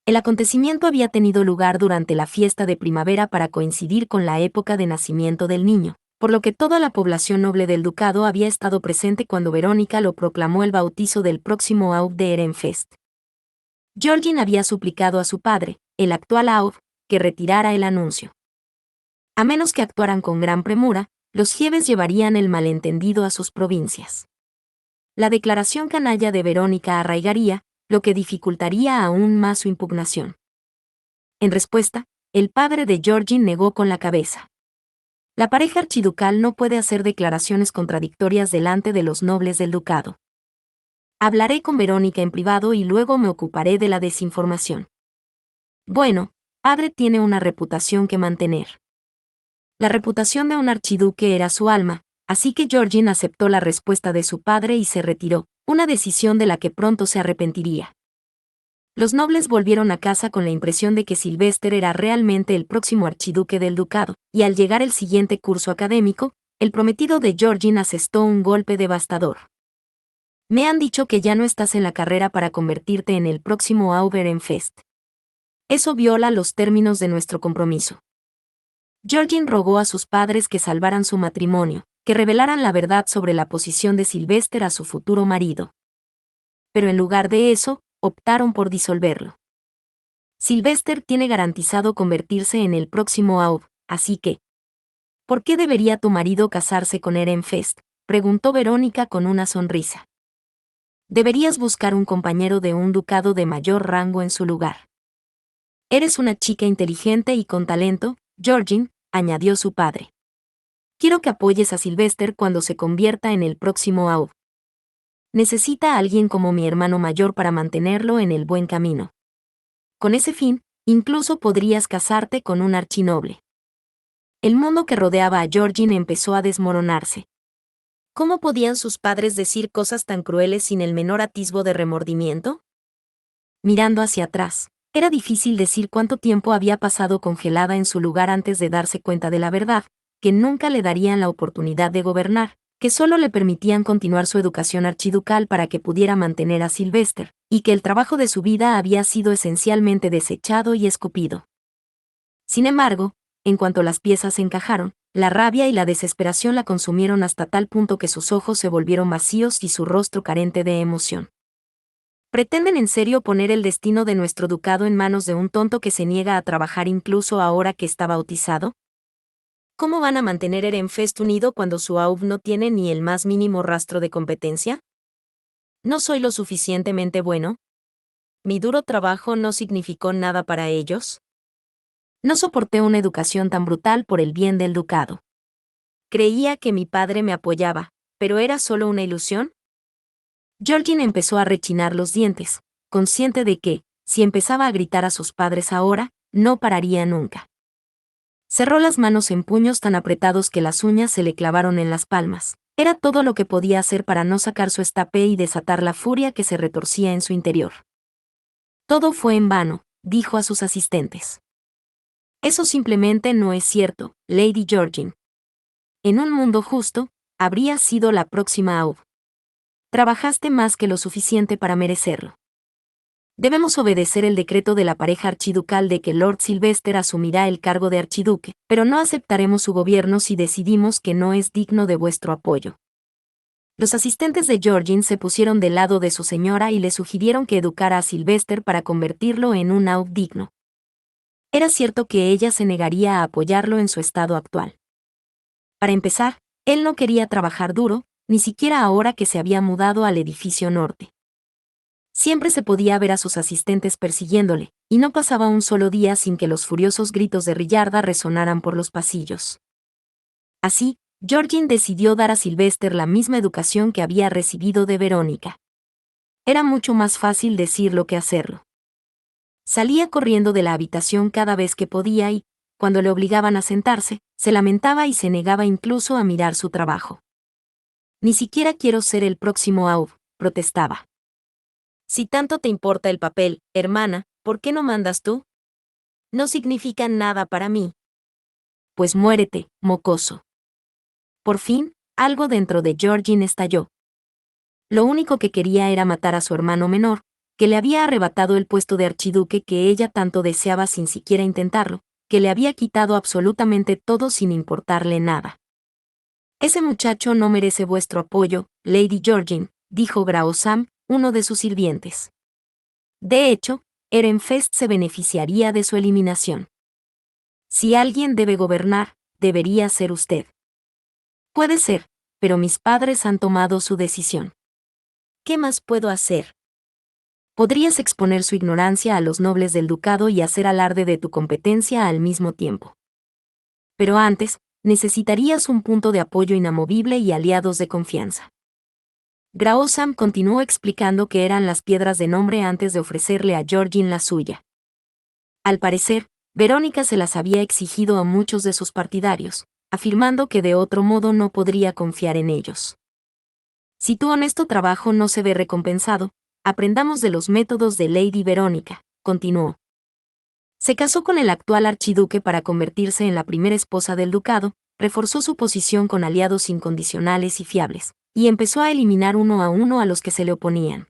El acontecimiento había tenido lugar durante la fiesta de primavera para coincidir con la época de nacimiento del niño, por lo que toda la población noble del ducado había estado presente cuando Verónica lo proclamó el bautizo del próximo Aub de Ehrenfest. Georgie había suplicado a su padre, el actual Aub, que retirara el anuncio. A menos que actuaran con gran premura, los jefes llevarían el malentendido a sus provincias. La declaración canalla de Verónica arraigaría, lo que dificultaría aún más su impugnación. En respuesta, el padre de Georgie negó con la cabeza. La pareja archiducal no puede hacer declaraciones contradictorias delante de los nobles del ducado. Hablaré con Verónica en privado y luego me ocuparé de la desinformación. Bueno, padre tiene una reputación que mantener. La reputación de un archiduque era su alma, así que Georgine aceptó la respuesta de su padre y se retiró, una decisión de la que pronto se arrepentiría. Los nobles volvieron a casa con la impresión de que Sylvester era realmente el próximo archiduque del ducado, y al llegar el siguiente curso académico, el prometido de Georgine asestó un golpe devastador. Me han dicho que ya no estás en la carrera para convertirte en el próximo Auberenfest. Eso viola los términos de nuestro compromiso. Georgine rogó a sus padres que salvaran su matrimonio, que revelaran la verdad sobre la posición de Sylvester a su futuro marido. Pero en lugar de eso, optaron por disolverlo. Sylvester tiene garantizado convertirse en el próximo Aub, así que... ¿Por qué debería tu marido casarse con Ehrenfest?, preguntó Verónica con una sonrisa. Deberías buscar un compañero de un ducado de mayor rango en su lugar. Eres una chica inteligente y con talento, Georgine, añadió su padre. Quiero que apoyes a Sylvester cuando se convierta en el próximo Aub. Necesita a alguien como mi hermano mayor para mantenerlo en el buen camino. Con ese fin, incluso podrías casarte con un archinoble. El mundo que rodeaba a Georgine empezó a desmoronarse. ¿Cómo podían sus padres decir cosas tan crueles sin el menor atisbo de remordimiento? Mirando hacia atrás, era difícil decir cuánto tiempo había pasado congelada en su lugar antes de darse cuenta de la verdad, que nunca le darían la oportunidad de gobernar, que solo le permitían continuar su educación archiducal para que pudiera mantener a Sylvester, y que el trabajo de su vida había sido esencialmente desechado y escupido. Sin embargo, en cuanto las piezas se encajaron, la rabia y la desesperación la consumieron hasta tal punto que sus ojos se volvieron vacíos y su rostro carente de emoción. ¿Pretenden en serio poner el destino de nuestro ducado en manos de un tonto que se niega a trabajar incluso ahora que está bautizado? ¿Cómo van a mantener Ehrenfest unido cuando su Aub no tiene ni el más mínimo rastro de competencia? ¿No soy lo suficientemente bueno? ¿Mi duro trabajo no significó nada para ellos? No soporté una educación tan brutal por el bien del ducado. Creía que mi padre me apoyaba, pero ¿era solo una ilusión? Georgine empezó a rechinar los dientes, consciente de que, si empezaba a gritar a sus padres ahora, no pararía nunca. Cerró las manos en puños tan apretados que las uñas se le clavaron en las palmas. Era todo lo que podía hacer para no sacar su estape y desatar la furia que se retorcía en su interior. Todo fue en vano, dijo a sus asistentes. Eso simplemente no es cierto, Lady Georgine. En un mundo justo, habrías sido la próxima Aub. Trabajaste más que lo suficiente para merecerlo. Debemos obedecer el decreto de la pareja archiducal de que Lord Sylvester asumirá el cargo de archiduque, pero no aceptaremos su gobierno si decidimos que no es digno de vuestro apoyo. Los asistentes de Georgine se pusieron del lado de su señora y le sugirieron que educara a Sylvester para convertirlo en un Aub digno. Era cierto que ella se negaría a apoyarlo en su estado actual. Para empezar, él no quería trabajar duro, ni siquiera ahora que se había mudado al edificio norte. Siempre se podía ver a sus asistentes persiguiéndole, y no pasaba un solo día sin que los furiosos gritos de Riyarda resonaran por los pasillos. Así, Georgine decidió dar a Sylvester la misma educación que había recibido de Verónica. Era mucho más fácil decirlo que hacerlo. Salía corriendo de la habitación cada vez que podía y, cuando le obligaban a sentarse, se lamentaba y se negaba incluso a mirar su trabajo. Ni siquiera quiero ser el próximo Aub, protestaba. Si tanto te importa el papel, hermana, ¿por qué no mandas tú? No significa nada para mí. Pues muérete, mocoso. Por fin, algo dentro de Georgine estalló. Lo único que quería era matar a su hermano menor, que le había arrebatado el puesto de archiduque que ella tanto deseaba sin siquiera intentarlo, que le había quitado absolutamente todo sin importarle nada. Ese muchacho no merece vuestro apoyo, Lady Georgine, dijo Graosam, uno de sus sirvientes. De hecho, Ehrenfest se beneficiaría de su eliminación. Si alguien debe gobernar, debería ser usted. Puede ser, pero mis padres han tomado su decisión. ¿Qué más puedo hacer? Podrías exponer su ignorancia a los nobles del ducado y hacer alarde de tu competencia al mismo tiempo. Pero antes, necesitarías un punto de apoyo inamovible y aliados de confianza. Graosam continuó explicando qué eran las piedras de nombre antes de ofrecerle a Georgine la suya. Al parecer, Verónica se las había exigido a muchos de sus partidarios, afirmando que de otro modo no podría confiar en ellos. Si tu honesto trabajo no se ve recompensado, aprendamos de los métodos de Lady Verónica, continuó. Se casó con el actual archiduque para convertirse en la primera esposa del ducado, reforzó su posición con aliados incondicionales y fiables, y empezó a eliminar uno a los que se le oponían.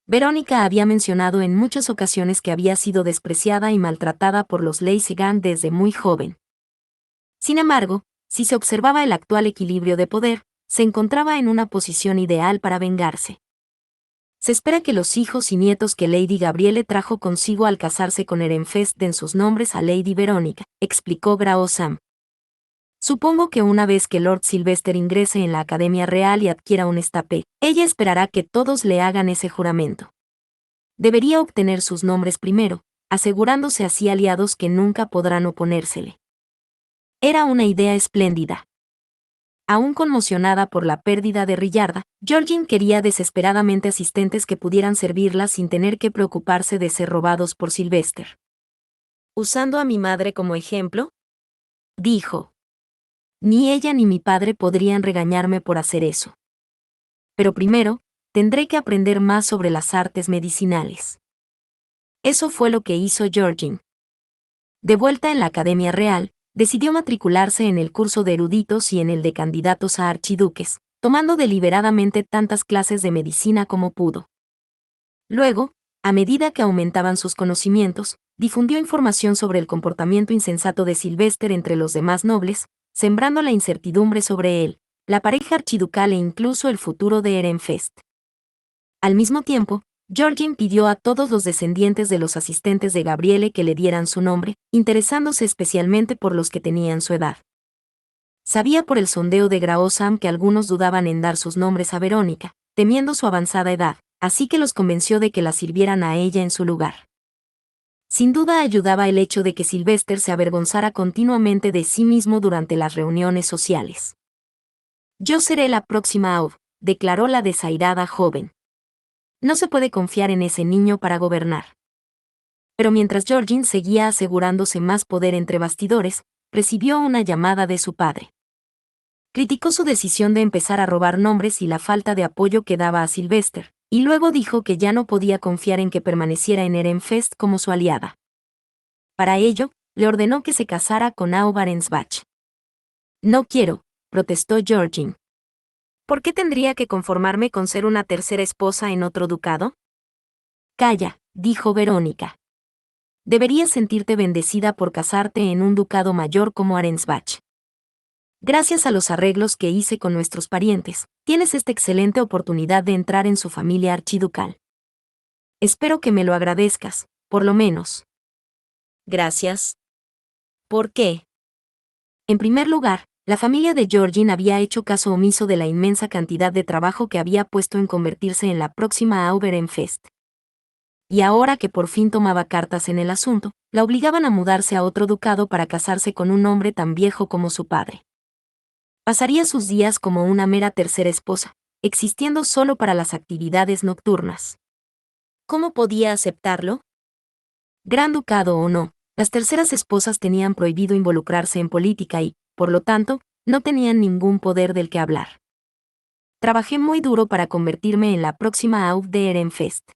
Verónica había mencionado en muchas ocasiones que había sido despreciada y maltratada por los Leicegan desde muy joven. Sin embargo, si se observaba el actual equilibrio de poder, se encontraba en una posición ideal para vengarse. Se espera que los hijos y nietos que Lady Gabrielle trajo consigo al casarse con Ehrenfest den sus nombres a Lady Verónica, explicó Grao Sam. Supongo que una vez que Lord Sylvester ingrese en la Academia Real y adquiera un estape, ella esperará que todos le hagan ese juramento. Debería obtener sus nombres primero, asegurándose así aliados que nunca podrán oponérsele. Era una idea espléndida. Aún conmocionada por la pérdida de Rillarda, Georgine quería desesperadamente asistentes que pudieran servirla sin tener que preocuparse de ser robados por Sylvester. ¿Usando a mi madre como ejemplo?, dijo. Ni ella ni mi padre podrían regañarme por hacer eso. Pero primero, tendré que aprender más sobre las artes medicinales. Eso fue lo que hizo Georgine. De vuelta en la Academia Real, decidió matricularse en el curso de eruditos y en el de candidatos a archiduques, tomando deliberadamente tantas clases de medicina como pudo. Luego, a medida que aumentaban sus conocimientos, difundió información sobre el comportamiento insensato de Sylvester entre los demás nobles, sembrando la incertidumbre sobre él, la pareja archiducal e incluso el futuro de Ehrenfest. Al mismo tiempo, Georgine pidió a todos los descendientes de los asistentes de Gabrielle que le dieran su nombre, interesándose especialmente por los que tenían su edad. Sabía por el sondeo de Grao Sam que algunos dudaban en dar sus nombres a Verónica, temiendo su avanzada edad, así que los convenció de que la sirvieran a ella en su lugar. Sin duda ayudaba el hecho de que Sylvester se avergonzara continuamente de sí mismo durante las reuniones sociales. Yo seré la próxima Aub, declaró la desairada joven. No se puede confiar en ese niño para gobernar. Pero mientras Georgine seguía asegurándose más poder entre bastidores, recibió una llamada de su padre. Criticó su decisión de empezar a robar nombres y la falta de apoyo que daba a Sylvester, y luego dijo que ya no podía confiar en que permaneciera en Ehrenfest como su aliada. Para ello, le ordenó que se casara con Aub Arensbach. No quiero, protestó Georgine. ¿Por qué tendría que conformarme con ser una tercera esposa en otro ducado? Calla, dijo Verónica. Deberías sentirte bendecida por casarte en un ducado mayor como Arensbach. Gracias a los arreglos que hice con nuestros parientes, tienes esta excelente oportunidad de entrar en su familia archiducal. Espero que me lo agradezcas, por lo menos. Gracias. ¿Por qué? En primer lugar, la familia de Georgine había hecho caso omiso de la inmensa cantidad de trabajo que había puesto en convertirse en la próxima Aub Ehrenfest. Y ahora que por fin tomaba cartas en el asunto, la obligaban a mudarse a otro ducado para casarse con un hombre tan viejo como su padre. Pasaría sus días como una mera tercera esposa, existiendo solo para las actividades nocturnas. ¿Cómo podía aceptarlo? Gran ducado o no, las terceras esposas tenían prohibido involucrarse en política y, por lo tanto, no tenían ningún poder del que hablar. Trabajé muy duro para convertirme en la próxima Aub de Ehrenfest.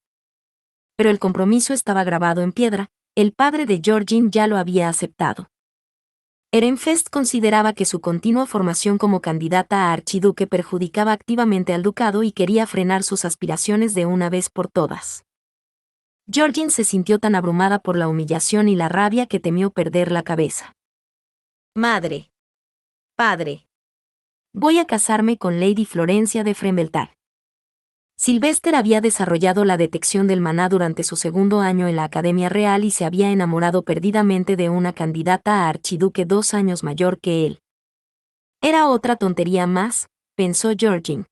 Pero el compromiso estaba grabado en piedra, el padre de Georgine ya lo había aceptado. Ehrenfest consideraba que su continua formación como candidata a archiduque perjudicaba activamente al ducado y quería frenar sus aspiraciones de una vez por todas. Georgine se sintió tan abrumada por la humillación y la rabia que temió perder la cabeza. Madre. Padre. Voy a casarme con Lady Florencia de Frembeltag. Sylvester había desarrollado la detección del maná durante su segundo año en la Academia Real y se había enamorado perdidamente de una candidata a archiduque 2 años mayor que él. Era otra tontería más, pensó Georgine.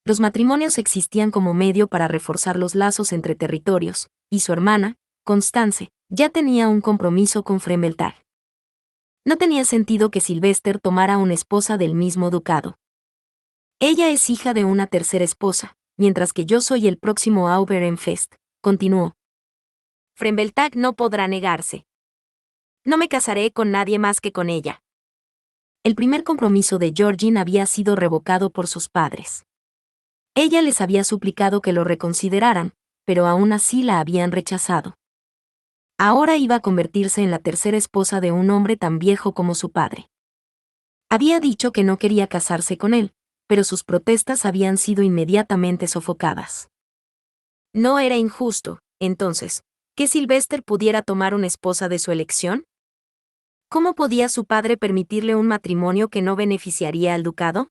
Los matrimonios existían como medio para reforzar los lazos entre territorios, y su hermana, Constance, ya tenía un compromiso con Frembeltag. No tenía sentido que Sylvester tomara una esposa del mismo ducado. Ella es hija de una tercera esposa, mientras que yo soy el próximo Aub Ehrenfest, continuó. Frembeltag no podrá negarse. No me casaré con nadie más que con ella. El primer compromiso de Georgine había sido revocado por sus padres. Ella les había suplicado que lo reconsideraran, pero aún así la habían rechazado. Ahora iba a convertirse en la tercera esposa de un hombre tan viejo como su padre. Había dicho que no quería casarse con él, pero sus protestas habían sido inmediatamente sofocadas. ¿No era injusto, entonces, que Sylvester pudiera tomar una esposa de su elección? ¿Cómo podía su padre permitirle un matrimonio que no beneficiaría al ducado?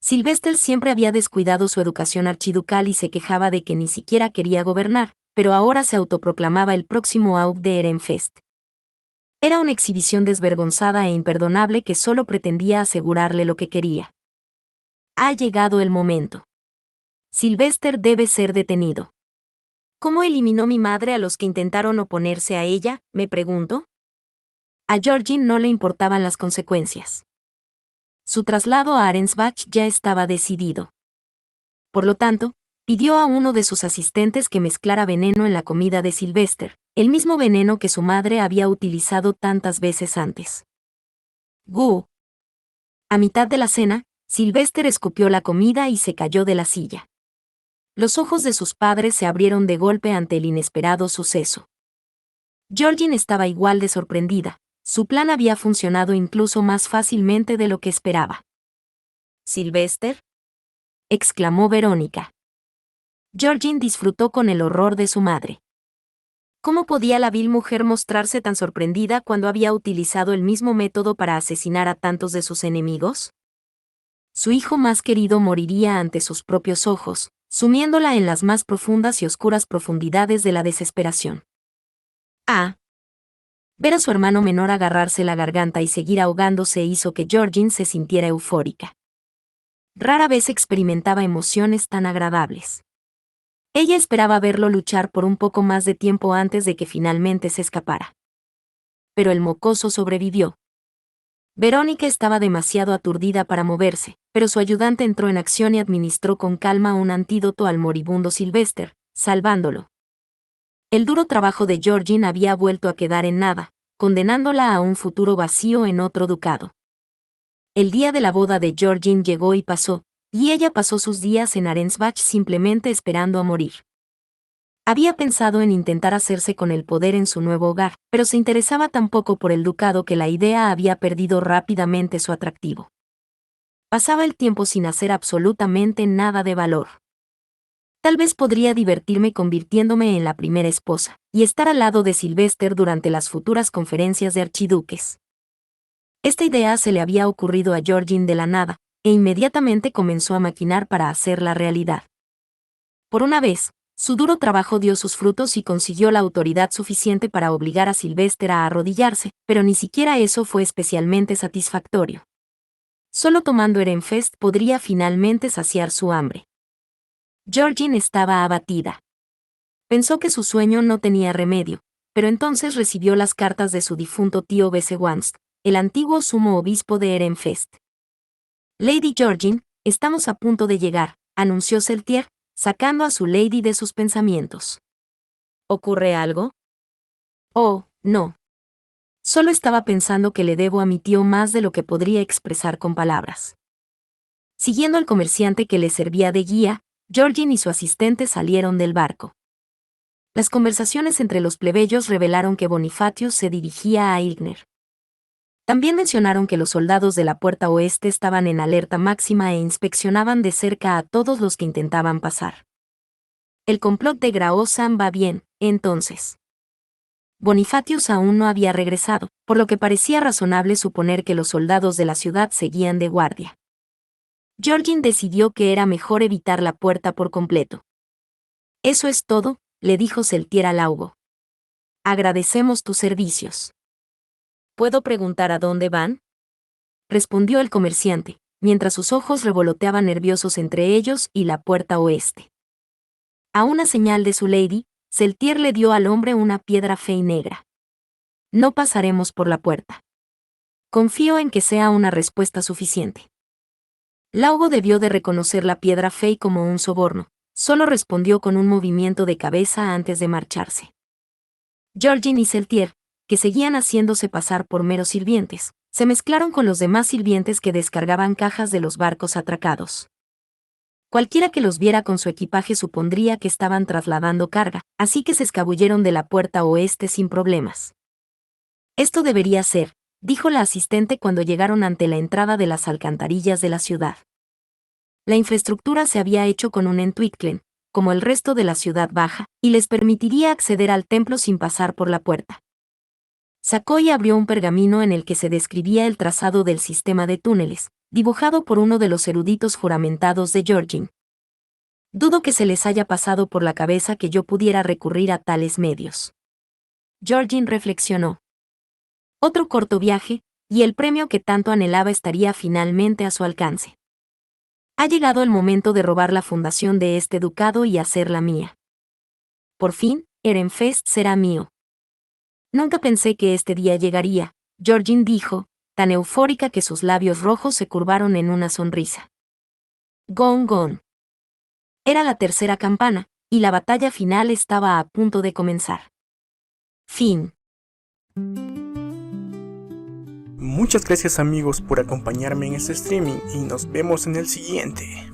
Sylvester siempre había descuidado su educación archiducal y se quejaba de que ni siquiera quería gobernar, pero ahora se autoproclamaba el próximo Aug de Ehrenfest. Era una exhibición desvergonzada e imperdonable que solo pretendía asegurarle lo que quería. Ha llegado el momento. Sylvester debe ser detenido. ¿Cómo eliminó mi madre a los que intentaron oponerse a ella?, me pregunto. A Georgine no le importaban las consecuencias. Su traslado a Arensbach ya estaba decidido. Por lo tanto, pidió a uno de sus asistentes que mezclara veneno en la comida de Sylvester, el mismo veneno que su madre había utilizado tantas veces antes. ¡Gu! A mitad de la cena, Sylvester escupió la comida y se cayó de la silla. Los ojos de sus padres se abrieron de golpe ante el inesperado suceso. Georgine estaba igual de sorprendida. Su plan había funcionado incluso más fácilmente de lo que esperaba. ¿Sylvester?, exclamó Verónica. Georgine disfrutó con el horror de su madre. ¿Cómo podía la vil mujer mostrarse tan sorprendida cuando había utilizado el mismo método para asesinar a tantos de sus enemigos? Su hijo más querido moriría ante sus propios ojos, sumiéndola en las más profundas y oscuras profundidades de la desesperación. Ver a su hermano menor agarrarse la garganta y seguir ahogándose hizo que Georgine se sintiera eufórica. Rara vez experimentaba emociones tan agradables. Ella esperaba verlo luchar por un poco más de tiempo antes de que finalmente se escapara. Pero el mocoso sobrevivió. Verónica estaba demasiado aturdida para moverse, pero su ayudante entró en acción y administró con calma un antídoto al moribundo Sylvester, salvándolo. El duro trabajo de Georgine había vuelto a quedar en nada, condenándola a un futuro vacío en otro ducado. El día de la boda de Georgine llegó y pasó, y ella pasó sus días en Arensbach simplemente esperando a morir. Había pensado en intentar hacerse con el poder en su nuevo hogar, pero se interesaba tan poco por el ducado que la idea había perdido rápidamente su atractivo. Pasaba el tiempo sin hacer absolutamente nada de valor. Tal vez podría divertirme convirtiéndome en la primera esposa, y estar al lado de Sylvester durante las futuras conferencias de archiduques. Esta idea se le había ocurrido a Georgine de la nada, e inmediatamente comenzó a maquinar para hacerla realidad. Por una vez, su duro trabajo dio sus frutos y consiguió la autoridad suficiente para obligar a Sylvester a arrodillarse, pero ni siquiera eso fue especialmente satisfactorio. Solo tomando Ehrenfest podría finalmente saciar su hambre. Georgine estaba abatida. Pensó que su sueño no tenía remedio, pero entonces recibió las cartas de su difunto tío Bessewanst, el antiguo sumo obispo de Ehrenfest. Lady Georgine, estamos a punto de llegar, anunció Seltier, sacando a su lady de sus pensamientos. ¿Ocurre algo? Oh, no. Solo estaba pensando que le debo a mi tío más de lo que podría expresar con palabras. Siguiendo al comerciante que le servía de guía, Georgine y su asistente salieron del barco. Las conversaciones entre los plebeyos revelaron que Bonifatius se dirigía a Ilgner. También mencionaron que los soldados de la puerta oeste estaban en alerta máxima e inspeccionaban de cerca a todos los que intentaban pasar. El complot de Graosan va bien, entonces. Bonifatius aún no había regresado, por lo que parecía razonable suponer que los soldados de la ciudad seguían de guardia. Georgine decidió que era mejor evitar la puerta por completo. Eso es todo, le dijo Seltier a Laugo. Agradecemos tus servicios. ¿Puedo preguntar a dónde van?, respondió el comerciante, mientras sus ojos revoloteaban nerviosos entre ellos y la puerta oeste. A una señal de su lady, Seltier le dio al hombre una piedra fe y negra. No pasaremos por la puerta. Confío en que sea una respuesta suficiente. Laugo debió de reconocer la piedra fey como un soborno, solo respondió con un movimiento de cabeza antes de marcharse. Georgine y Seltier, que seguían haciéndose pasar por meros sirvientes, Se mezclaron con los demás sirvientes que descargaban cajas de los barcos atracados. Cualquiera que los viera con su equipaje supondría que estaban trasladando carga, así que se escabulleron de la puerta oeste sin problemas. Esto debería ser, dijo la asistente cuando llegaron ante la entrada de las alcantarillas de la ciudad. La infraestructura se había hecho con un Entwicklung, como el resto de la ciudad baja, y les permitiría acceder al templo sin pasar por la puerta. Sacó y abrió un pergamino en el que se describía el trazado del sistema de túneles, dibujado por uno de los eruditos juramentados de Georgin. Dudo que se les haya pasado por la cabeza que yo pudiera recurrir a tales medios. Georgin reflexionó. Otro corto viaje, y el premio que tanto anhelaba estaría finalmente a su alcance. Ha llegado el momento de robar la fundación de este ducado y hacerla mía. Por fin, Ehrenfest será mío. Nunca pensé que este día llegaría, Georgin dijo, tan eufórica que sus labios rojos se curvaron en una sonrisa. Gong gong. Era la tercera campana, y la batalla final estaba a punto de comenzar. Fin. Muchas gracias amigos por acompañarme en este streaming y nos vemos en el siguiente.